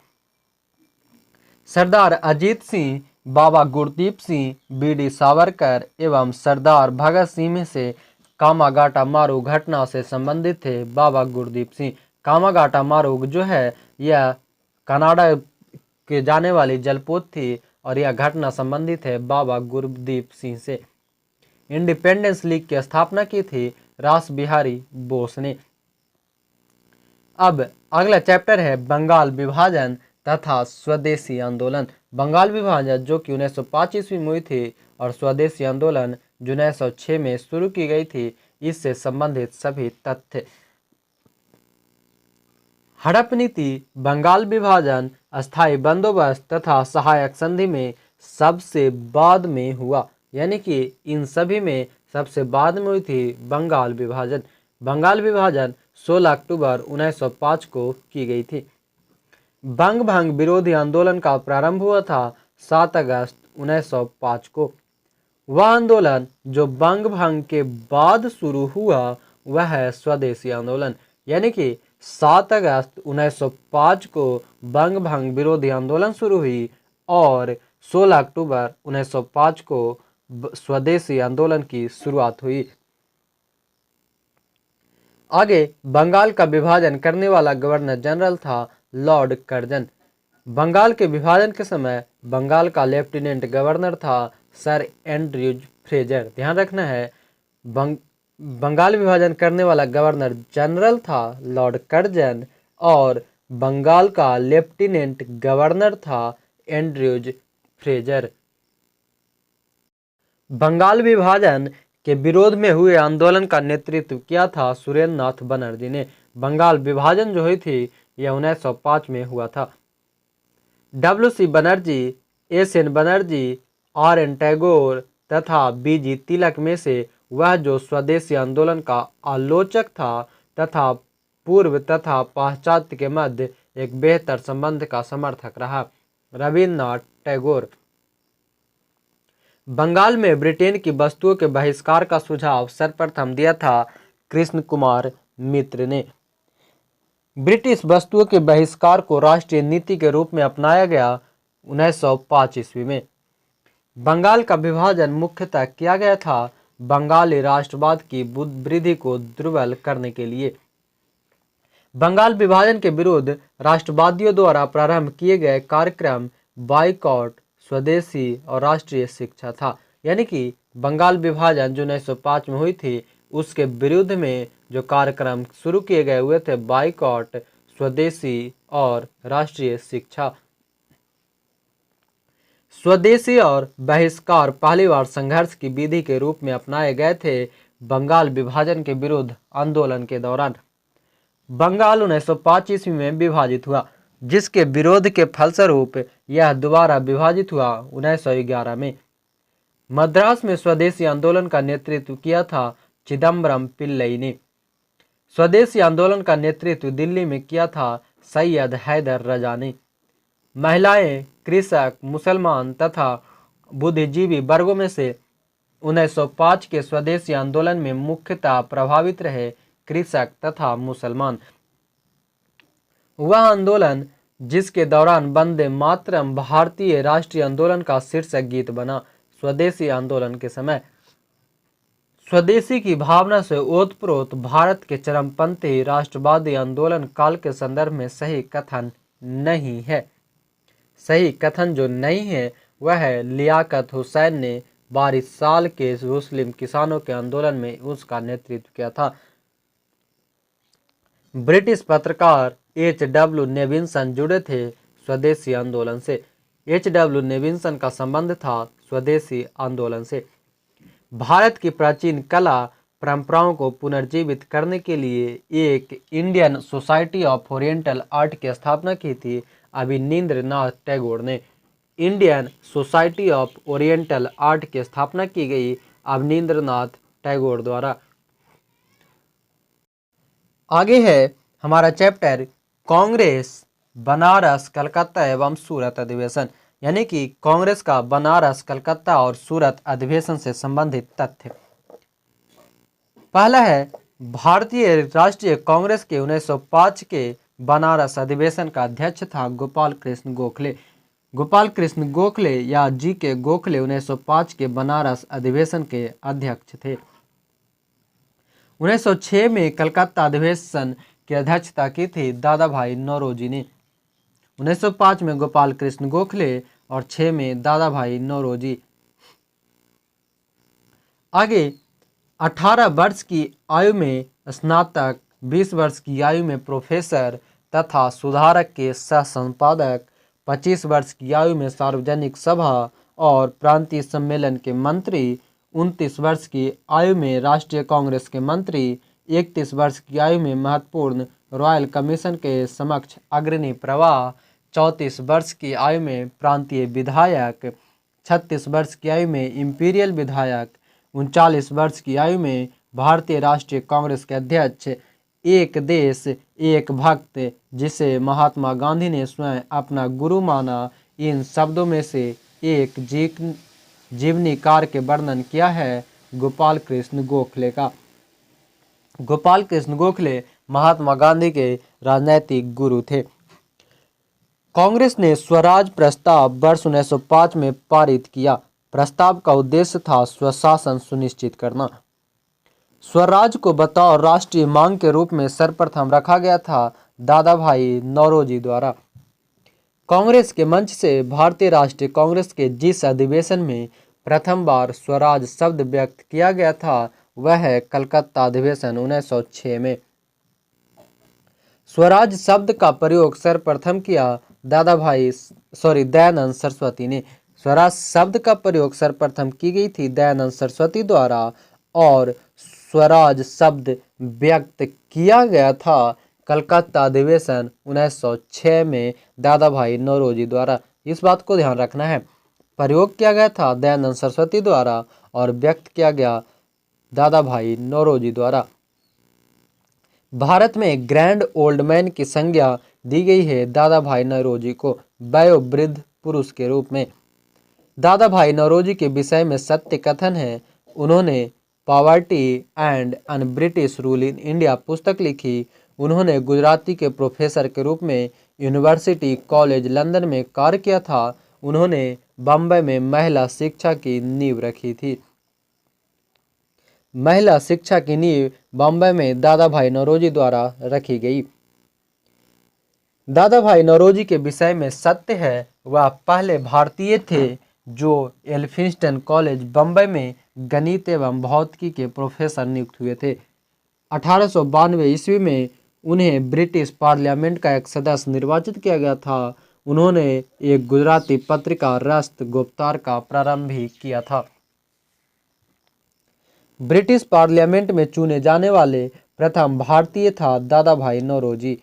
सरदार अजीत सिंह, बाबा गुरदीप सिंह, बी.डी. सावरकर एवं सरदार भगत सिंह में से कामागाटा मारू घटना से संबंधित थे बाबा गुरदीप सिंह। कामागाटा मारू जो है यह कनाडा के जाने वाली जलपोत थी और यह घटना संबंधित है बाबा गुरदीप सिंह से। इंडिपेंडेंस लीग की स्थापना की थी रास बिहारी बोस ने। अब अगला चैप्टर है बंगाल विभाजन तथा स्वदेशी आंदोलन। बंगाल विभाजन जो कि 1905 ईस्वी में हुई थी और स्वदेशी आंदोलन जो 1906 में शुरू की गई थी, इससे संबंधित सभी तथ्य। हड़प नीति, बंगाल विभाजन, अस्थायी बंदोबस्त तथा सहायक संधि में सबसे बाद में हुआ, यानी कि इन सभी में सबसे बाद में हुई थी बंगाल विभाजन। बंगाल विभाजन 16 अक्टूबर 1905 को की गई थी। बंग भंग विरोधी आंदोलन का प्रारंभ हुआ था 7 अगस्त 1905 को। वह आंदोलन जो बंग भंग के बाद शुरू हुआ वह है स्वदेशी आंदोलन, यानी कि 7 अगस्त 1905 को बंग भंग विरोधी आंदोलन शुरू हुई और 16 अक्टूबर 1905 को स्वदेशी आंदोलन की शुरुआत हुई। आगे बंगाल का विभाजन करने वाला गवर्नर जनरल था लॉर्ड कर्जन। बंगाल के विभाजन के समय बंगाल का लेफ्टिनेंट गवर्नर था सर एंड्रयूज फ्रेजर। ध्यान रखना है बंगाल विभाजन करने वाला गवर्नर जनरल था लॉर्ड कर्जन और बंगाल का लेफ्टिनेंट गवर्नर था एंड्रयूज फ्रेजर। बंगाल विभाजन के विरोध में हुए आंदोलन का नेतृत्व किया था सुरेंद्र नाथ बनर्जी ने। बंगाल विभाजन जो हुई थी यह 1905 में हुआ था। WC Banerjee, SN Banerjee, RN Tagore तथा BG तिलक में से वह जो स्वदेशी आंदोलन का आलोचक था तथा पूर्व तथा पाश्चात्य के मध्य एक बेहतर संबंध का समर्थक रहा। रविन्द्रनाथ टैगोर। बंगाल में ब्रिटेन की वस्तुओं के बहिष्कार का सुझाव सर्वप्रथम दिया था कृष्ण कुमार मित्र ने। ब्रिटिश वस्तुओं के बहिष्कार को राष्ट्रीय नीति के रूप में अपनाया गया 1905 ईस्वी में। बंगाल का विभाजन मुख्यतः किया गया था बंगाली राष्ट्रवाद की वृद्धि को दुर्बल करने के लिए। बंगाल विभाजन के विरुद्ध राष्ट्रवादियों द्वारा प्रारंभ किए गए कार्यक्रम बाइकॉट, स्वदेशी और राष्ट्रीय शिक्षा था। यानी कि बंगाल विभाजन जो 1905 में हुई थी उसके विरुद्ध में जो कार्यक्रम शुरू किए गए हुए थे बाइकॉट, स्वदेशी और राष्ट्रीय शिक्षा। स्वदेशी और बहिष्कार पहली बार संघर्ष की विधि के रूप में अपनाए गए थे बंगाल विभाजन के विरुद्ध आंदोलन के दौरान। बंगाल 1905 ईस्वी में विभाजित हुआ, जिसके विरोध के फलस्वरूप यह दोबारा विभाजित हुआ 1911 में। मद्रास में स्वदेशी आंदोलन का नेतृत्व किया था चिदम्बरम पिल्लई ने। स्वदेशी आंदोलन का नेतृत्व दिल्ली में किया था सैयद हैदर रजा ने। महिलाएं, कृषक, मुसलमान तथा बुद्धिजीवी वर्गों में से 1905 के स्वदेशी आंदोलन में मुख्यतः प्रभावित रहे कृषक तथा मुसलमान। वह आंदोलन जिसके दौरान वंदे मातरम भारतीय राष्ट्रीय आंदोलन का शीर्षक गीत बना। स्वदेशी आंदोलन के समय स्वदेशी की भावना से ओतप्रोत भारत के चरमपंथी राष्ट्रवादी आंदोलन काल के संदर्भ में सही कथन नहीं है। सही कथन जो नहीं है वह है लियाकत हुसैन ने 22 साल के मुस्लिम किसानों के आंदोलन में उसका नेतृत्व किया था। ब्रिटिश पत्रकार H.W. नेविंसन जुड़े थे स्वदेशी आंदोलन से। H.W. नेविंसन का संबंध था स्वदेशी आंदोलन से। भारत की प्राचीन कला परंपराओं को पुनर्जीवित करने के लिए एक Indian society of oriental art की स्थापना की थी अवनींद्रनाथ टैगोर ने। Indian society of oriental art की स्थापना की गई अवनींद्रनाथ टैगोर द्वारा। आगे है हमारा चैप्टर कांग्रेस, बनारस, कलकत्ता एवं सूरत अधिवेशन, यानी कि कांग्रेस का बनारस, कलकत्ता और सूरत अधिवेशन से संबंधित तथ्य। पहला है भारतीय राष्ट्रीय कांग्रेस के 1905 के बनारस अधिवेशन का अध्यक्ष था गोपाल कृष्ण गोखले। गोपाल कृष्ण गोखले या GK गोखले 1905 के बनारस अधिवेशन के अध्यक्ष थे। 1906 में कलकत्ता अधिवेशन की अध्यक्षता की थी दादा भाई नौरोजी ने। 1905 में गोपाल कृष्ण गोखले और 6 में दादा भाई नौरोजी। आगे 18 वर्ष की आयु में स्नातक, 20 वर्ष की आयु में प्रोफेसर तथा सुधारक के सह संपादक, 25 वर्ष की आयु में सार्वजनिक सभा और प्रांतीय सम्मेलन के मंत्री, 29 वर्ष की आयु में राष्ट्रीय कांग्रेस के मंत्री, 31 वर्ष की आयु में महत्वपूर्ण रॉयल कमीशन के समक्ष अग्रणी प्रवाह, 34 वर्ष की आयु में प्रांतीय विधायक, 36 वर्ष की आयु में इंपीरियल विधायक, 39 वर्ष की आयु में भारतीय राष्ट्रीय कांग्रेस के अध्यक्ष, एक देश एक भक्त जिसे महात्मा गांधी ने स्वयं अपना गुरु माना। इन शब्दों में से एक जीवनी कार्य के वर्णन किया है गोपाल कृष्ण गोखले का। गोपाल कृष्ण गोखले महात्मा गांधी के राजनैतिक गुरु थे। कांग्रेस ने स्वराज प्रस्ताव वर्ष 1905 में पारित किया। प्रस्ताव का उद्देश्य था स्वशासन सुनिश्चित करना। स्वराज को बतौर राष्ट्रीय मांग के रूप में सर्वप्रथम रखा गया था दादा भाई नौरोजी द्वारा। कांग्रेस के मंच से भारतीय राष्ट्रीय कांग्रेस के जिस अधिवेशन में प्रथम बार स्वराज शब्द व्यक्त किया गया था वह है कलकत्ता अधिवेशन 1906 में। स्वराज शब्द का प्रयोग सर्वप्रथम किया दयानंद सरस्वती ने। स्वराज शब्द का प्रयोग सर्वप्रथम की गई थी दयानंद सरस्वती द्वारा, और स्वराज शब्द व्यक्त किया गया था कलकत्ता अधिवेशन 1906 में दादा भाई नौरोजी द्वारा। इस बात को ध्यान रखना है, प्रयोग किया गया था दयानंद सरस्वती द्वारा और व्यक्त किया गया दादा भाई नौरोजी द्वारा। भारत में ग्रैंड ओल्ड मैन की संज्ञा दी गई है दादा भाई नौरोजी को वयोवृद्ध पुरुष के रूप में। दादा भाई नौरोजी के विषय में सत्य कथन है, उन्होंने poverty and un British rule in India पुस्तक लिखी। उन्होंने गुजराती के प्रोफेसर के रूप में यूनिवर्सिटी कॉलेज लंदन में कार्य किया था। उन्होंने बम्बई में महिला शिक्षा की नींव रखी थी। महिला शिक्षा की नींव बम्बई में दादा भाई नौरोजी द्वारा रखी गई। दादा भाई नौरोजी के विषय में सत्य है, वह पहले भारतीय थे जो एल्फिंस्टन कॉलेज बम्बई में गणित एवं भौतिकी के प्रोफेसर नियुक्त हुए थे। 1892 ईस्वी में उन्हें ब्रिटिश पार्लियामेंट का एक सदस्य निर्वाचित किया गया था। उन्होंने एक गुजराती पत्रिका रास्त गुप्तार का प्रारंभ भी किया था। ब्रिटिश पार्लियामेंट में चुने जाने वाले प्रथम भारतीय था दादा भाई नौरोजी।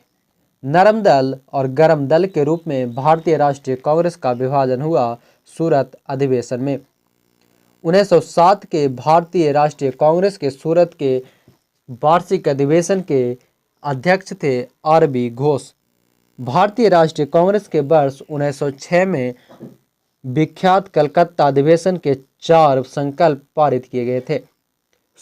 नरम दल और गरम दल के रूप में भारतीय राष्ट्रीय कांग्रेस का विभाजन हुआ सूरत अधिवेशन में। 1907 के भारतीय राष्ट्रीय कांग्रेस के सूरत के वार्षिक अधिवेशन के अध्यक्ष थे आर.बी. घोष। भारतीय राष्ट्रीय कांग्रेस के वर्ष 1906 में विख्यात कलकत्ता अधिवेशन के 4 संकल्प पारित किए गए थे।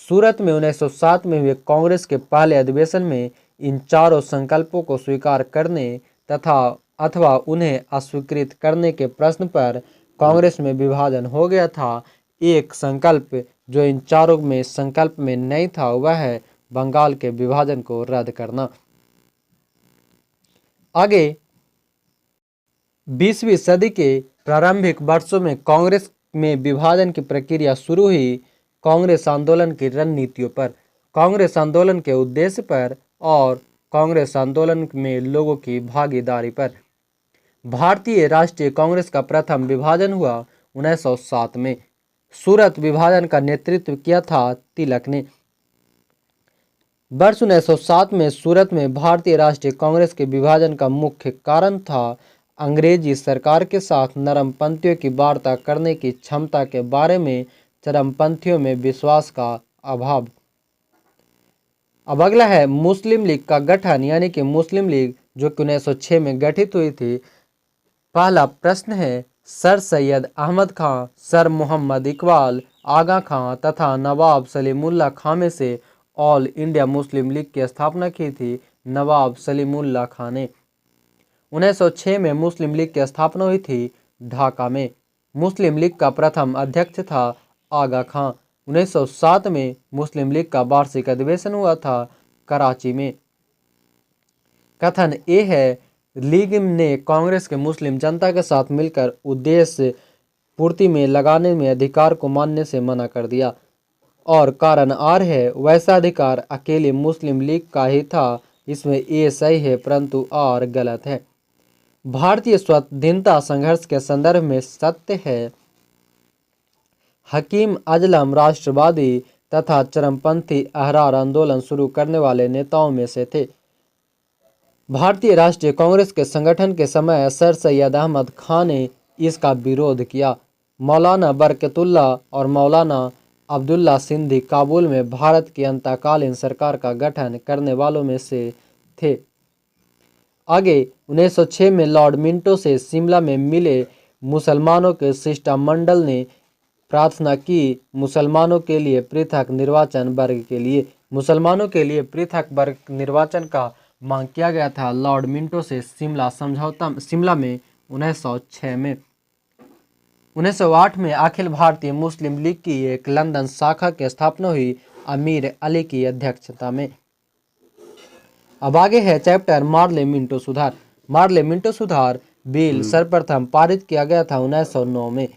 सूरत में 1907 में हुए कांग्रेस के पहले अधिवेशन में इन चारों संकल्पों को स्वीकार करने तथा अथवा उन्हें अस्वीकृत करने के प्रश्न पर कांग्रेस में विभाजन हो गया था। एक संकल्प जो इन चारों में संकल्प में नहीं था वह है बंगाल के विभाजन को रद्द करना। आगे 20वीं सदी के प्रारंभिक वर्षों में कांग्रेस में विभाजन की प्रक्रिया शुरू हुई। कांग्रेस आंदोलन की रणनीतियों पर, कांग्रेस आंदोलन के उद्देश्य पर और कांग्रेस आंदोलन में लोगों की भागीदारी पर। भारतीय राष्ट्रीय कांग्रेस का प्रथम विभाजन हुआ 1907 में। सूरत विभाजन का नेतृत्व किया था तिलक ने। वर्ष 1907 में सूरत में भारतीय राष्ट्रीय कांग्रेस के विभाजन का मुख्य कारण था अंग्रेजी सरकार के साथ नरमपंथियों की वार्ता करने की क्षमता के बारे में चरमपंथियों में विश्वास का अभाव। अब अगला है मुस्लिम लीग का गठन, यानी कि मुस्लिम लीग जो कि 1906 में गठित हुई थी। पहला प्रश्न है, सर सैयद अहमद खां, सर मोहम्मद इकबाल, आगा खां तथा नवाब सलीमुल्लाह खां में से ऑल इंडिया मुस्लिम लीग की स्थापना की थी नवाब सलीमुल्लाह खां ने। 1906 में मुस्लिम लीग की स्थापना हुई थी ढाका में। मुस्लिम लीग का प्रथम अध्यक्ष था आगा खां। 1907 में मुस्लिम लीग का वार्षिक अधिवेशन हुआ था कराची में। कथन ए है, लीग ने कांग्रेस के मुस्लिम जनता के साथ मिलकर उद्देश्य पूर्ति में लगाने में अधिकार को मानने से मना कर दिया। और कारण आर है, वैसा अधिकार अकेले मुस्लिम लीग का ही था। इसमें ए सही है परंतु आर गलत है। भारतीय स्वाधीनता संघर्ष के संदर्भ में सत्य है, हकीम अजलम राष्ट्रवादी तथा चरमपंथी अहरार आंदोलन शुरू करने वाले नेताओं में से थे। भारतीय राष्ट्रीय कांग्रेस के संगठन के समय सर सैयद अहमद खां ने इसका विरोध किया। मौलाना बरकतुल्ला और मौलाना अब्दुल्ला सिंधी काबुल में भारत की अंतकालीन सरकार का गठन करने वालों में से थे। आगे 1906 में लॉर्ड मिंटो से शिमला में मिले मुसलमानों के शिष्टमंडल ने प्रार्थना की मुसलमानों के लिए पृथक निर्वाचन वर्ग के लिए, मुसलमानों के लिए पृथक वर्ग निर्वाचन का मांग किया गया था लॉर्ड मिंटो से शिमला में 1906 में। 1908 में अखिल भारतीय मुस्लिम लीग की एक लंदन शाखा की स्थापना हुई अमीर अली की अध्यक्षता में। अब आगे है चैप्टर मार्ले मिंटो सुधार। मार्ले मिंटो सुधार बिल सर्वप्रथम पारित किया गया था 1909 में।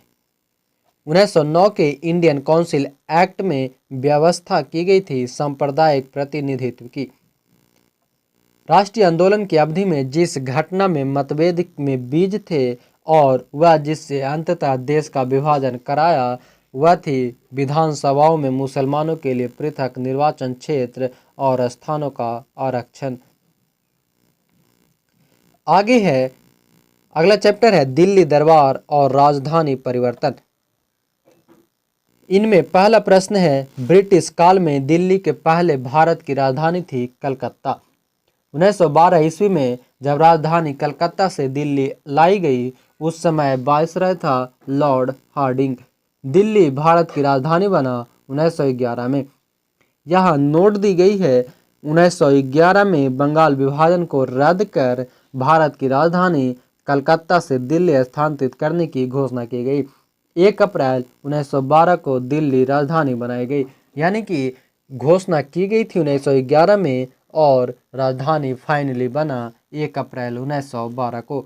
1909 के इंडियन काउंसिल एक्ट में व्यवस्था की गई थी सांप्रदायिक प्रतिनिधित्व की। राष्ट्रीय आंदोलन की अवधि में जिस घटना में मतभेद में बीज थे और वह जिससे अंततः देश का विभाजन कराया, वह थी विधानसभाओं में मुसलमानों के लिए पृथक निर्वाचन क्षेत्र और स्थानों का आरक्षण। आगे है, अगला चैप्टर है दिल्ली दरबार और राजधानी परिवर्तन। इनमें पहला प्रश्न है, ब्रिटिश काल में दिल्ली के पहले भारत की राजधानी थी कलकत्ता। 1912 ईस्वी में जब राजधानी कलकत्ता से दिल्ली लाई गई, उस समय वायसराय था लॉर्ड हार्डिंग। दिल्ली भारत की राजधानी बना 1911 में। यहाँ नोट दी गई है, 1911 में बंगाल विभाजन को रद्द कर भारत की राजधानी कलकत्ता से दिल्ली स्थानांतरित करने की घोषणा की गई। 1 अप्रैल 1912 को दिल्ली राजधानी बनाई गई, यानी कि घोषणा की गई थी 1911 में और राजधानी फाइनली बना 1 अप्रैल 1912 को।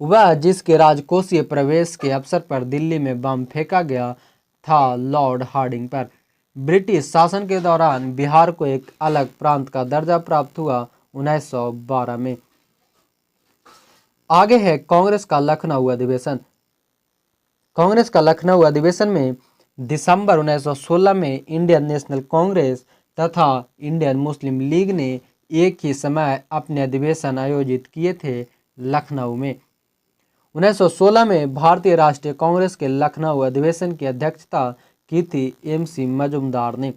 वह जिसके राजकोषीय प्रवेश के अवसर पर दिल्ली में बम फेंका गया था लॉर्ड हार्डिंग पर। ब्रिटिश शासन के दौरान बिहार को एक अलग प्रांत का दर्जा प्राप्त हुआ 1912 में। आगे है कांग्रेस का लखनऊ अधिवेशन। कांग्रेस का लखनऊ अधिवेशन में दिसंबर 1916 में इंडियन नेशनल कांग्रेस तथा इंडियन मुस्लिम लीग ने एक ही समय अपने अधिवेशन आयोजित किए थे लखनऊ में। 1916 में भारतीय राष्ट्रीय कांग्रेस के लखनऊ अधिवेशन की अध्यक्षता की थी MC मजुमदार ने।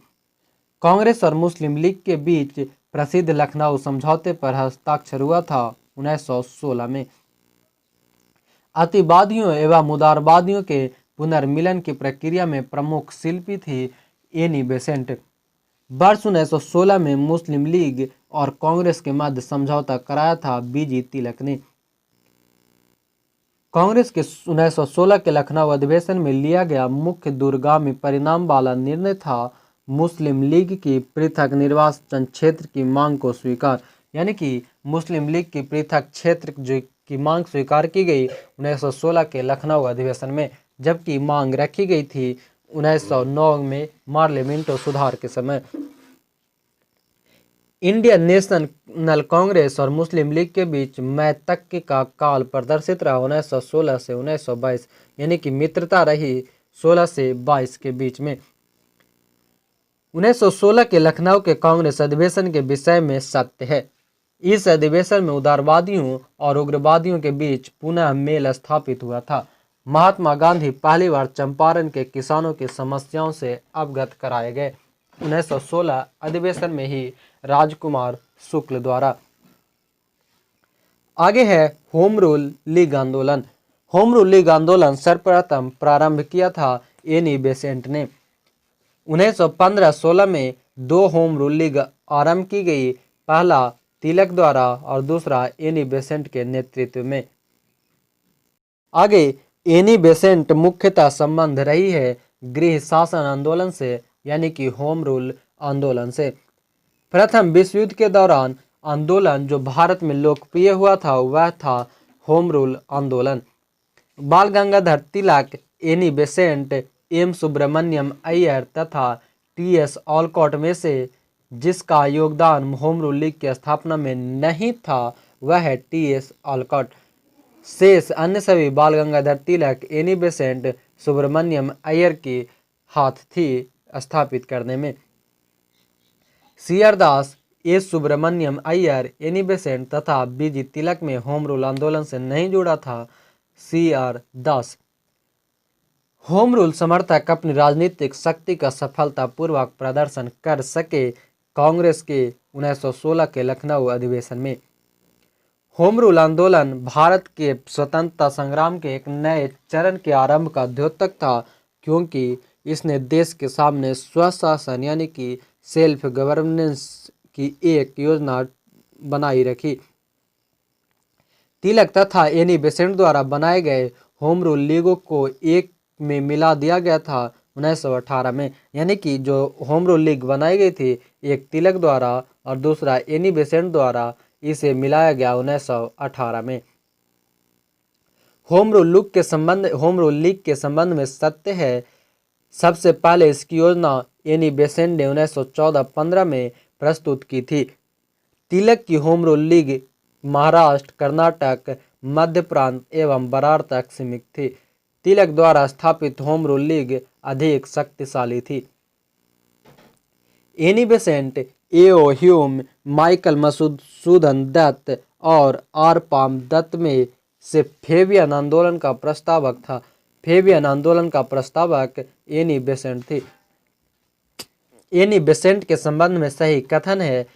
कांग्रेस और मुस्लिम लीग के बीच प्रसिद्ध लखनऊ समझौते पर हस्ताक्षर हुआ था 1916 में। अतिवादियों एवं उदारवादियों के पुनर्मिलन की प्रक्रिया में प्रमुख शिल्पी थी एनी बेसेंट। वर्ष 1916 में मुस्लिम लीग और कांग्रेस के मध्य समझौता कराया था BG तिलक ने। कांग्रेस के 1916 के लखनऊ अधिवेशन में लिया गया मुख्य दूरगामी परिणाम वाला निर्णय था मुस्लिम लीग की पृथक निर्वाचन क्षेत्र की मांग को स्वीकार, यानी कि मुस्लिम लीग की पृथक क्षेत्र की मांग स्वीकार की गई 1916 के लखनऊ अधिवेशन में, जबकि मांग रखी गई थी 1909 में पार्लियामेंटो सुधार के समय। इंडियन नेशनल कांग्रेस और मुस्लिम लीग के बीच मैत्तकी का काल प्रदर्शित रहा 1916 से 1922, यानी कि मित्रता रही 16 से 22 के बीच में। 1916 के लखनऊ के कांग्रेस अधिवेशन के विषय में सत्य है। इस अधिवेशन में उदारवादियों और उग्रवादियों के बीच पुनः मेल स्थापित हुआ था। महात्मा गांधी पहली बार चंपारण के किसानों की समस्याओं से अवगत कराए गए 1916 अधिवेशन में ही राजकुमार शुक्ल द्वारा। आगे है होम रूल लीग आंदोलन। होम रूल लीग आंदोलन सर्वप्रथम प्रारंभ किया था एनी बेसेंट ने। 1915-16 में 2 होम रूल लीग आरंभ की गई, पहला तिलक द्वारा और दूसरा एनी बेसेंट के नेतृत्व में। आगे एनी बेसेंट मुख्यतः संबंध रही है गृह शासन आंदोलन से, यानी कि होम रूल आंदोलन से। प्रथम विश्व युद्ध के दौरान आंदोलन जो भारत में लोकप्रिय हुआ था वह था होम रूल आंदोलन। Bal Gangadhar Tilak, Annie Besant, M Subramania Iyer तथा TS ऑलकॉट में से जिसका योगदान होम रूल लीग की स्थापना में नहीं था वह है TS ऑलकॉट। शेष अन्य सभी बाल गंगाधर तिलक, एनी बेसेंट, सुब्रमण्यम अय्यर के हाथ थी स्थापित करने में। CR Das, S Subramaniam Iyer, Annie Besant तथा BG तिलक में होम रूल आंदोलन से नहीं जुड़ा था CR दास। होम रूल समर्थक अपनी राजनीतिक शक्ति का सफलतापूर्वक प्रदर्शन कर सके कांग्रेस के 1916 के लखनऊ अधिवेशन में। होम रूल आंदोलन भारत के स्वतंत्रता संग्राम के एक नए चरण के आरंभ का द्योतक था, क्योंकि इसने देश के सामने स्वशासन यानी कि सेल्फ गवर्नेंस की एक योजना बनाई रखी। तिलक तथा एनी बेसेंट द्वारा बनाए गए होम रूल लीगों को एक में मिला दिया गया था 1918 में, यानी कि जो होम रूल लीग बनाई गई थी एक तिलक द्वारा और दूसरा एनी बेसेंट द्वारा, इसे मिलाया गया 1918 में। होम रूल लीग के संबंध में सत्य है, सबसे पहले इसकी योजना एनी बेसेंट ने 1914-15 में प्रस्तुत की थी। तिलक की home rule league Maharashtra, Karnataka, Madhya Prant एवं बरार तक सीमित थी। तिलक द्वारा स्थापित होम रूल लीग अधिक शक्तिशाली थी। एनी बेसेंट, एओ ह्यूम, माइकल मधुसूदन दत्त और आर पाम दत्त में से फेबियन आंदोलन का प्रस्तावक था। फेबियन आंदोलन का प्रस्तावक एनी बेसेंट थी। एनी बेसेंट के संबंध में सही कथन है,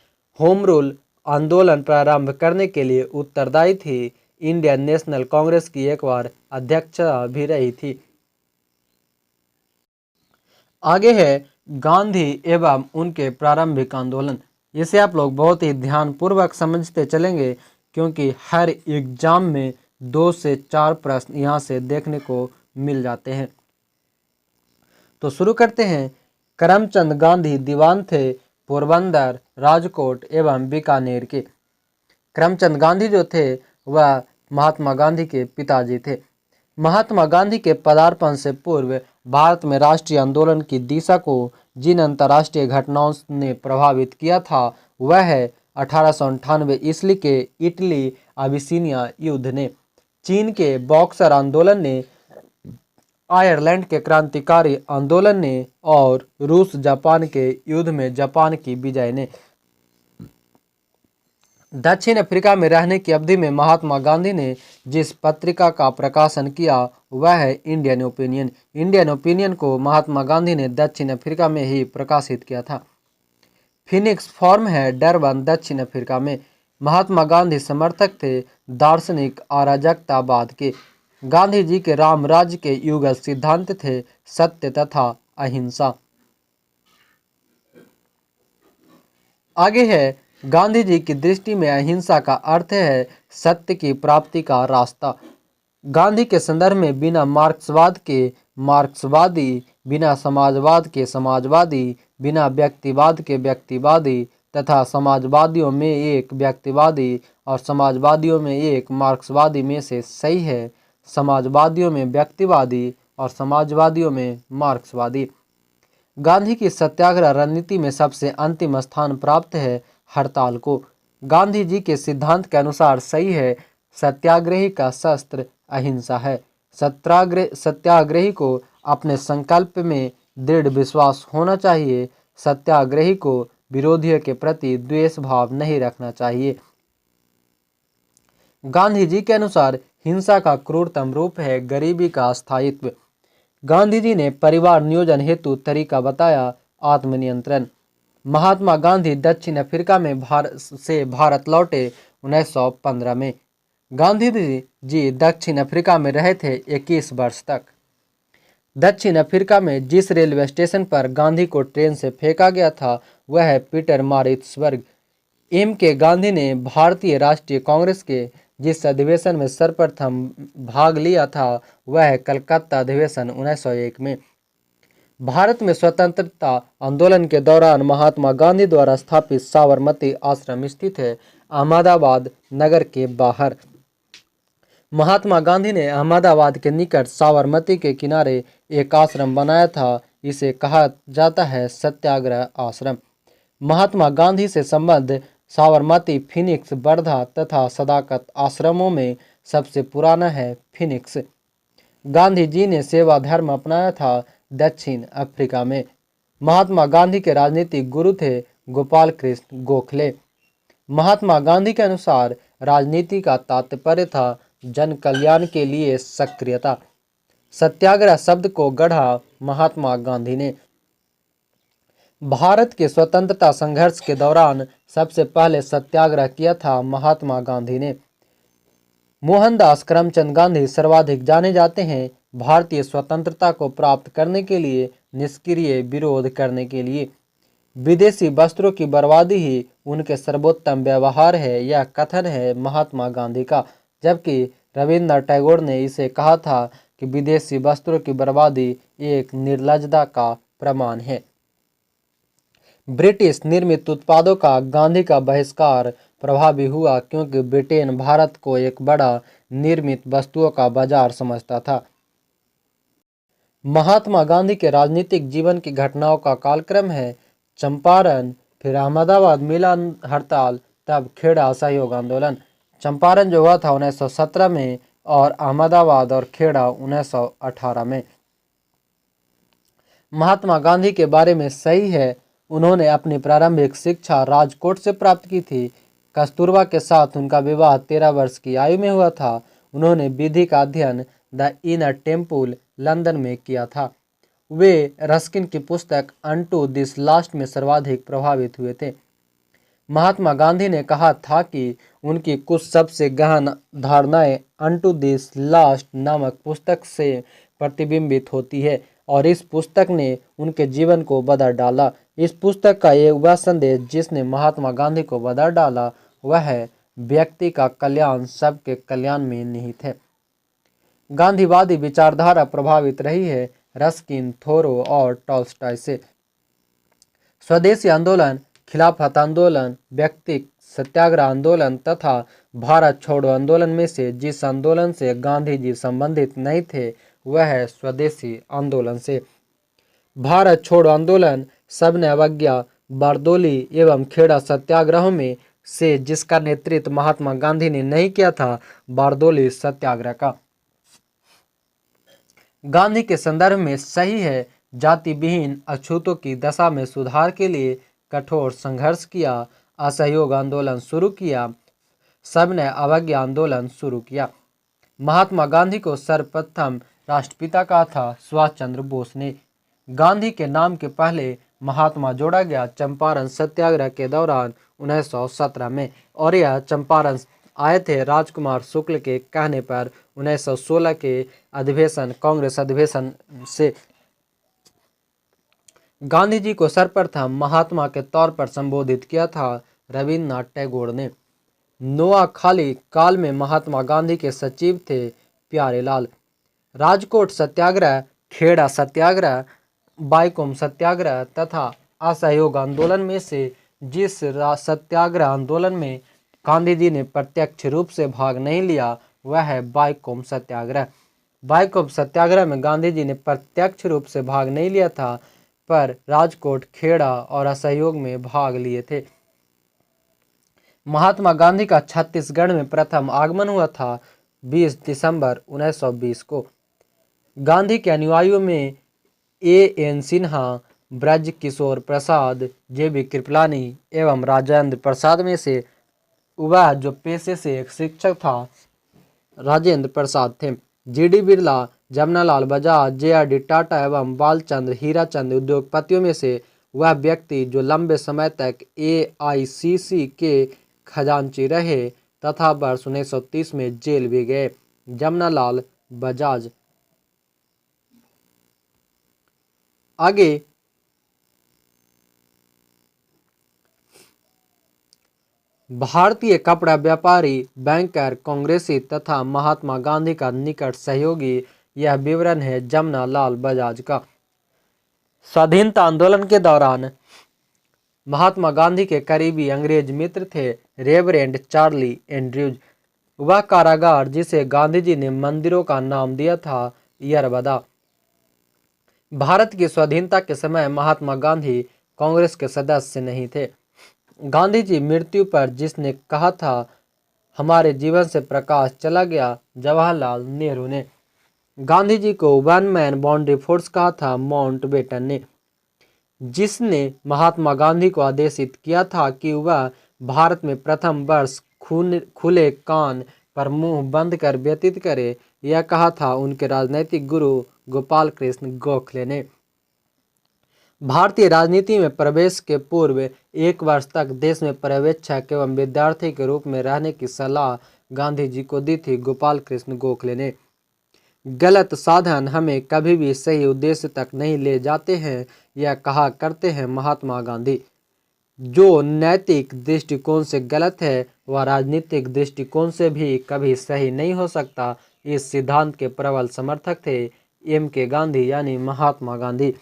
होम रूल आंदोलन प्रारंभ करने के लिए उत्तरदायी थी। इंडियन नेशनल कांग्रेस की एक बार अध्यक्ष भी रही थी। आगे है गांधी एवं उनके प्रारंभिक आंदोलन। इसे आप लोग बहुत ही ध्यानपूर्वक समझते चलेंगे, क्योंकि हर एग्जाम में 2 से 4 प्रश्न यहाँ से देखने को मिल जाते हैं। तो शुरू करते हैं। करमचंद गांधी दीवान थे पोरबंदर, राजकोट एवं बीकानेर के। करमचंद गांधी जो थे वह महात्मा गांधी के पिताजी थे। महात्मा गांधी के पदार्पण से पूर्व भारत में राष्ट्रीय आंदोलन की दिशा को जिन अंतर्राष्ट्रीय घटनाओं ने प्रभावित किया था वह है 1898 ईस्वी के इटली अबिसीनिया युद्ध ने, चीन के बॉक्सर आंदोलन ने, आयरलैंड के क्रांतिकारी आंदोलन ने और रूस जापान के युद्ध में जापान की विजय ने। दक्षिण अफ्रीका में रहने की अवधि में महात्मा गांधी ने जिस पत्रिका का प्रकाशन किया वह है इंडियन ओपिनियन। इंडियन ओपिनियन को महात्मा गांधी ने दक्षिण अफ्रीका में ही प्रकाशित किया था। फिनिक्स फॉर्म है डरबन, दक्षिण अफ्रीका में। महात्मा गांधी समर्थक थे दार्शनिक अराजकतावाद के। गांधी जी के राम राज्य के युगल सिद्धांत थे सत्य तथा अहिंसा। आगे है गांधी जी की दृष्टि में अहिंसा का अर्थ है सत्य की प्राप्ति का रास्ता। गांधी के संदर्भ में बिना मार्क्सवाद के मार्क्सवादी, बिना समाजवाद के समाजवादी, बिना व्यक्तिवाद के व्यक्तिवादी तथा समाजवादियों में एक व्यक्तिवादी और समाजवादियों में एक मार्क्सवादी में से सही है समाजवादियों में व्यक्तिवादी और समाजवादियों में मार्क्सवादी। गांधी की सत्याग्रह रणनीति में सबसे अंतिम स्थान प्राप्त है हड़ताल को। गांधी जी के सिद्धांत के अनुसार सही है सत्याग्रही का शस्त्र अहिंसा है। सत्याग्रही को अपने संकल्प में दृढ़ विश्वास होना चाहिए। सत्याग्रही को विरोधियों के प्रति द्वेष भाव नहीं रखना चाहिए। गांधी जी के अनुसार हिंसा का क्रूरतम रूप है गरीबी का स्थायित्व। गांधी जी ने परिवार नियोजन हेतु तरीका बताया आत्मनियंत्रण। महात्मा गांधी दक्षिण अफ्रीका में भारत लौटे 1915 में। गांधी जी दक्षिण अफ्रीका में रहे थे 21 वर्ष तक। दक्षिण अफ्रीका में जिस रेलवे स्टेशन पर गांधी को ट्रेन से फेंका गया था वह है पीटर मारिट्सबर्ग। एम के गांधी ने भारतीय राष्ट्रीय कांग्रेस के जिस अधिवेशन में सर्वप्रथम भाग लिया था वह है कलकत्ता अधिवेशन 1901 में। भारत में स्वतंत्रता आंदोलन के दौरान महात्मा गांधी द्वारा स्थापित साबरमती आश्रम स्थित है अहमदाबाद नगर के बाहर। महात्मा गांधी ने अहमदाबाद के निकट साबरमती के किनारे एक आश्रम बनाया था। इसे कहा जाता है सत्याग्रह आश्रम। महात्मा गांधी से संबद्ध साबरमती, फिनिक्स, वर्धा तथा सदाकत आश्रमों में सबसे पुराना है फिनिक्स। गांधी जी ने सेवा धर्म अपनाया था दक्षिण अफ्रीका में। महात्मा गांधी के राजनीतिक गुरु थे गोपाल कृष्ण गोखले। महात्मा गांधी के अनुसार राजनीति का तात्पर्य था जन कल्याण के लिए सक्रियता। सत्याग्रह शब्द को गढ़ा महात्मा गांधी ने। भारत के स्वतंत्रता संघर्ष के दौरान सबसे पहले सत्याग्रह किया था महात्मा गांधी ने। मोहनदास करमचंद गांधी सर्वाधिक जाने जाते हैं भारतीय स्वतंत्रता को प्राप्त करने के लिए निष्क्रिय विरोध करने के लिए। विदेशी वस्त्रों की बर्बादी ही उनके सर्वोत्तम व्यवहार है, यह कथन है महात्मा गांधी का। जबकि रविन्द्रनाथ टैगोर ने इसे कहा था कि विदेशी वस्त्रों की बर्बादी एक निर्लज्जता का प्रमाण है। ब्रिटिश निर्मित उत्पादों का गांधी का बहिष्कार प्रभावी हुआ क्योंकि ब्रिटेन भारत को एक बड़ा निर्मित वस्तुओं का बाजार समझता था। महात्मा गांधी के राजनीतिक जीवन की घटनाओं का कालक्रम है चंपारण, फिर अहमदाबाद मिलन हड़ताल, तब खेड़ा असहयोग आंदोलन। चंपारण जो हुआ था 1917 में और अहमदाबाद और खेड़ा 1918 में। महात्मा गांधी के बारे में सही है, उन्होंने अपनी प्रारंभिक शिक्षा राजकोट से प्राप्त की थी। कस्तूरबा के साथ उनका विवाह 13 वर्ष की आयु में हुआ था। उन्होंने विधि का अध्ययन द इनर टेम्पल लंदन में किया था। वे रस्किन की पुस्तक अनटू दिस लास्ट में सर्वाधिक प्रभावित हुए थे। महात्मा गांधी ने कहा था कि उनकी कुछ सबसे गहन धारणाएं अनटू दिस लास्ट नामक पुस्तक से प्रतिबिंबित होती है और इस पुस्तक ने उनके जीवन को बदल डाला। इस पुस्तक का एक वह संदेश जिसने महात्मा गांधी को बदल डाला वह है व्यक्ति का कल्याण सबके कल्याण में निहित है। गांधीवादी विचारधारा प्रभावित रही है रस्किन, थोरो और टॉल्स्टॉय से। स्वदेशी आंदोलन, खिलाफत आंदोलन, व्यक्ति सत्याग्रह आंदोलन तथा भारत छोड़ो आंदोलन में से जिस आंदोलन से गांधी जी संबंधित नहीं थे वह है स्वदेशी आंदोलन से। भारत छोड़ो आंदोलन सबने अवज्ञा, बारदोली एवं खेड़ा सत्याग्रहों में से जिसका नेतृत्व महात्मा गांधी ने नहीं किया था, बारदोली सत्याग्रह का। गांधी के संदर्भ में सही है, जाति विहीन अछूतों की दशा में सुधार के लिए कठोर संघर्ष किया, असहयोग आंदोलन शुरू किया, सबने अवज्ञा आंदोलन शुरू किया। महात्मा गांधी को सर्वप्रथम राष्ट्रपिता कहा था सुभाष चंद्र बोस ने। गांधी के नाम के पहले महात्मा जोड़ा गया चंपारण सत्याग्रह के दौरान 1917 में और यह चंपारण आए थे राजकुमार शुक्ल के कहने पर 1916 के अधिवेशन कांग्रेस अधिवेशन से। गांधी जी को सर्वप्रथम महात्मा के तौर पर संबोधित किया था रविन्द्रनाथ टैगोर ने। नोआखाली काल में महात्मा गांधी के सचिव थे प्यारेलाल। राजकोट सत्याग्रह, खेड़ा सत्याग्रह, बाईकोम सत्याग्रह तथा असहयोग आंदोलन में से जिस सत्याग्रह आंदोलन में गांधी जी ने प्रत्यक्ष रूप से भाग नहीं लिया वह है बाईकोम सत्याग्रह। बाईकोम सत्याग्रह में गांधी जी ने प्रत्यक्ष रूप से भाग नहीं लिया था पर राजकोट, खेड़ा और असहयोग में भाग लिए थे। महात्मा गांधी का छत्तीसगढ़ में प्रथम आगमन हुआ था 20 दिसंबर 1920 को। गांधी के अनुयायियों में A.N. सिन्हा, ब्रज किशोर प्रसाद, J.B. कृपलानी एवं राजेंद्र प्रसाद में से वह जो पेशे से एक शिक्षक था राजेंद्र प्रसाद थे। G.D. बिरला, जमनालाल बजाज, J.R.D. टाटा एवं बालचंद्र हीराचंद उद्योगपतियों में से वह व्यक्ति जो लंबे समय तक AICC के खजांची रहे तथा वर्ष 1930 में जेल भी गए। जमनालाल बजाज। आगे भारतीय कपड़ा व्यापारी, बैंकर, कांग्रेसी तथा महात्मा गांधी का निकट सहयोगी यह विवरण है जमनालाल बजाज का। स्वाधीनता आंदोलन के दौरान महात्मा गांधी के करीबी अंग्रेज मित्र थे रेवरेंड चार्ली एंड्रयूज। वह कारागार जिसे गांधी जी ने मंदिरों का नाम दिया था यरबदा। भारत की स्वाधीनता के समय महात्मा गांधी कांग्रेस के सदस्य नहीं थे। गांधी जी मृत्यु पर जिसने कहा था हमारे जीवन से प्रकाश चला गया, जवाहरलाल नेहरू ने। गांधी जी को वन मैन बाउंड्री फोर्स कहा था माउंटबेटन ने। जिसने महात्मा गांधी को आदेशित किया था कि वह भारत में प्रथम वर्ष खुले कान पर मुंह बंद कर व्यतीत करे, यह कहा था उनके राजनैतिक गुरु गोपाल कृष्ण गोखले ने। भारतीय राजनीति में प्रवेश के पूर्व 1 वर्ष तक देश में पर्यवेक्षक एवं विद्यार्थी के रूप में रहने की सलाह गांधी जी को दी थी गोपाल कृष्ण गोखले ने। गलत साधन हमें कभी भी सही उद्देश्य तक नहीं ले जाते हैं, यह कहा करते हैं महात्मा गांधी। जो नैतिक दृष्टिकोण से गलत है वह राजनीतिक दृष्टिकोण से भी कभी सही नहीं हो सकता। इस सिद्धांत के प्रबल समर्थक थे M.K. गांधी यानी महात्मा गांधी।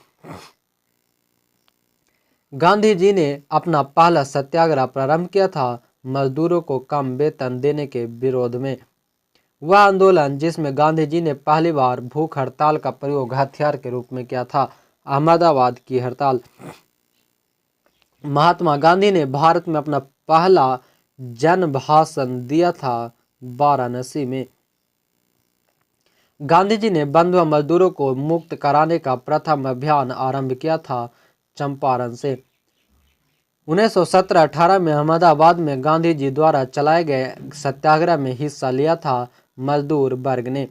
गांधी जी ने अपना पहला सत्याग्रह प्रारंभ किया था मजदूरों को कम वेतन देने के विरोध में। वह आंदोलन जिसमें गांधी जी ने पहली बार भूख हड़ताल का प्रयोग हथियार के रूप में किया था, अहमदाबाद की हड़ताल। महात्मा गांधी ने भारत में अपना पहला जन भाषण दिया था वाराणसी में। गांधी जी ने बंधुआ मजदूरों को मुक्त कराने का प्रथम अभियान आरंभ किया था चंपारण से। 1917-18 में अहमदाबाद में गांधी जी द्वारा चलाए गए सत्याग्रह में हिस्सा लिया था मजदूर वर्ग ने।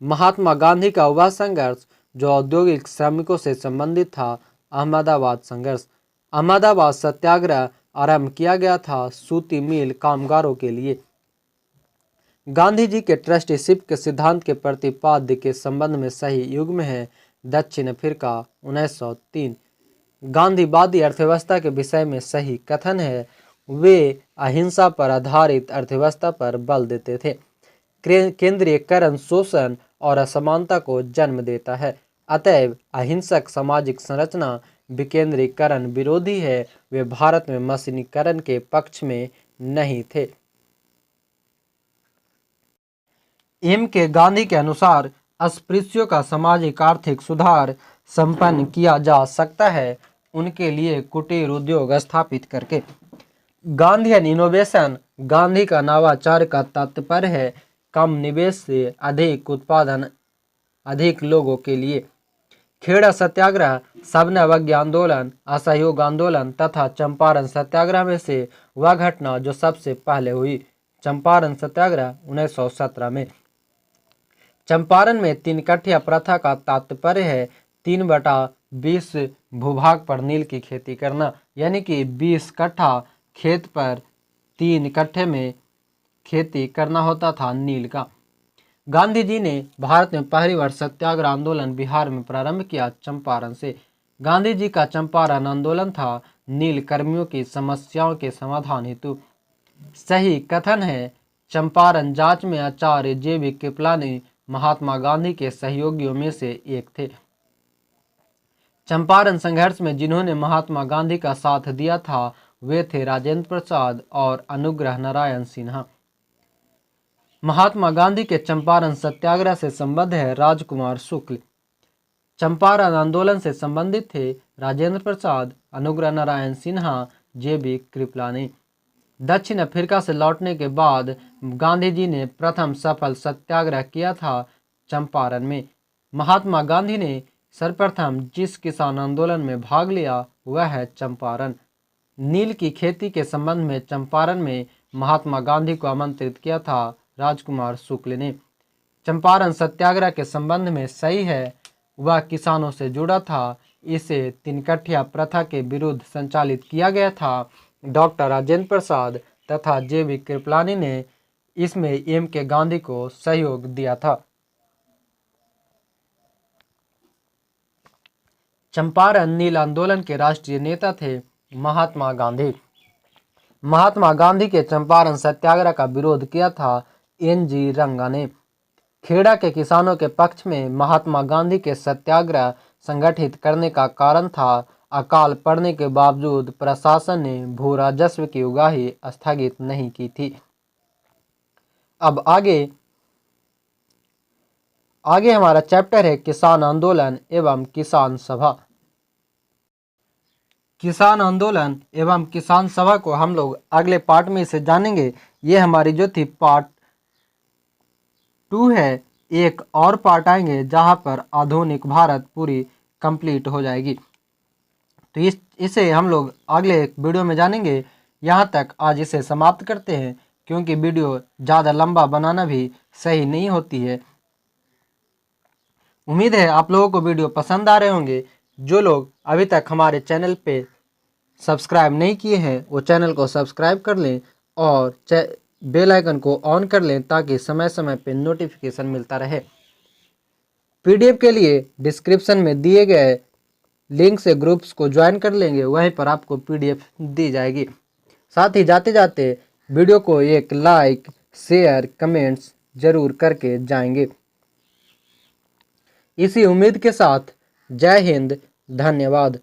महात्मा गांधी का वह संघर्ष जो औद्योगिक श्रमिकों से संबंधित था, अहमदाबाद संघर्ष। अहमदाबाद सत्याग्रह आरंभ किया गया था सूती मिल कामगारों के लिए। गांधी जी के ट्रस्टीशिप के सिद्धांत के प्रतिपाद्य के संबंध में सही युग्म है दक्षिण अफ्रीका 1903। गांधीवादी अर्थव्यवस्था के विषय में सही कथन है। वे अहिंसा पर आधारित अर्थव्यवस्था पर बल देते थे। केंद्रीयकरण शोषण और असमानता को जन्म देता है। अतएव अहिंसक सामाजिक संरचना विकेंद्रीकरण विरोधी है। वे भारत में मशीनीकरण के पक्ष में नहीं थे। एम के गांधी के अनुसार अस्पृश्यों का सामाजिक आर्थिक सुधार संपन्न किया जा सकता है उनके लिए कुटीर उद्योग स्थापित करके। Gandhian innovation. गांधी का नवाचार का तात्पर्य है कम निवेश से अधिक उत्पादन अधिक लोगों के लिए। खेड़ा सत्याग्रह, सबने अवज्ञा आंदोलन, असहयोग आंदोलन तथा चंपारण सत्याग्रह में से वह घटना जो सबसे पहले हुई। चंपारण सत्याग्रह 1917 में। चंपारण में 3 कट्ठिया प्रथा का तात्पर्य है 3/20 भूभाग पर नील की खेती करना, यानी कि 20 कट्ठा खेत पर 3 कट्ठे में खेती करना होता था नील का। गांधी जी ने भारत में पहली बार सत्याग्रह आंदोलन बिहार में प्रारंभ किया चंपारण से। गांधी जी का चंपारण आंदोलन था नील कर्मियों की समस्याओं के समाधान हेतु। सही कथन है चंपारण जांच में आचार्य JB कृपलानी महात्मा गांधी के सहयोगियों में से एक थे। चंपारण संघर्ष में जिन्होंने महात्मा गांधी का साथ दिया था वे थे राजेंद्र प्रसाद और अनुग्रह नारायण सिन्हा। महात्मा गांधी के चंपारण सत्याग्रह से संबद्ध है राजकुमार शुक्ल। चंपारण आंदोलन से संबंधित थे राजेंद्र प्रसाद, अनुग्रह नारायण सिन्हा, JB कृपलानी। दक्षिण अफ्रीका से लौटने के बाद गांधी जी ने प्रथम सफल सत्याग्रह किया था चंपारण में। महात्मा गांधी ने सर्वप्रथम जिस किसान आंदोलन में भाग लिया वह है चंपारण। नील की खेती के संबंध में चंपारण में महात्मा गांधी को आमंत्रित किया था राजकुमार शुक्ल ने। चंपारण सत्याग्रह के संबंध में सही है वह किसानों से जुड़ा था। इसे 3 कट्ठिया प्रथा के विरुद्ध संचालित किया गया था। डॉक्टर राजेंद्र प्रसाद तथा JB कृपलानी ने इसमें एम के गांधी को सहयोग दिया था। चंपारण नील आंदोलन के राष्ट्रीय नेता थे महात्मा गांधी। महात्मा गांधी के चंपारण सत्याग्रह का विरोध किया था NG रंगा ने। खेड़ा के किसानों के पक्ष में महात्मा गांधी के सत्याग्रह संगठित करने का कारण था अकाल पड़ने के बावजूद प्रशासन ने भू राजस्व की उगाही स्थगित नहीं की थी। अब आगे हमारा चैप्टर है किसान आंदोलन एवं किसान सभा। किसान आंदोलन एवं किसान सभा को हम लोग अगले पार्ट में इसे जानेंगे। ये हमारी जो थी पार्ट 2 है। एक और पार्ट आएंगे जहां पर आधुनिक भारत पूरी कंप्लीट हो जाएगी। तो इसे हम लोग अगले वीडियो में जानेंगे। यहाँ तक आज इसे समाप्त करते हैं क्योंकि वीडियो ज़्यादा लंबा बनाना भी सही नहीं होती है। उम्मीद है आप लोगों को वीडियो पसंद आ रहे होंगे। जो लोग अभी तक हमारे चैनल पे सब्सक्राइब नहीं किए हैं वो चैनल को सब्सक्राइब कर लें और बेल आइकन को ऑन कर लें ताकि समय समय पे नोटिफिकेशन मिलता रहे। PDF के लिए डिस्क्रिप्शन में दिए गए लिंक से ग्रुप्स को ज्वाइन कर लेंगे, वहीं पर आपको PDF दी जाएगी। साथ ही जाते जाते वीडियो को एक लाइक शेयर कमेंट्स जरूर करके जाएंगे। इसी उम्मीद के साथ जय हिंद, धन्यवाद।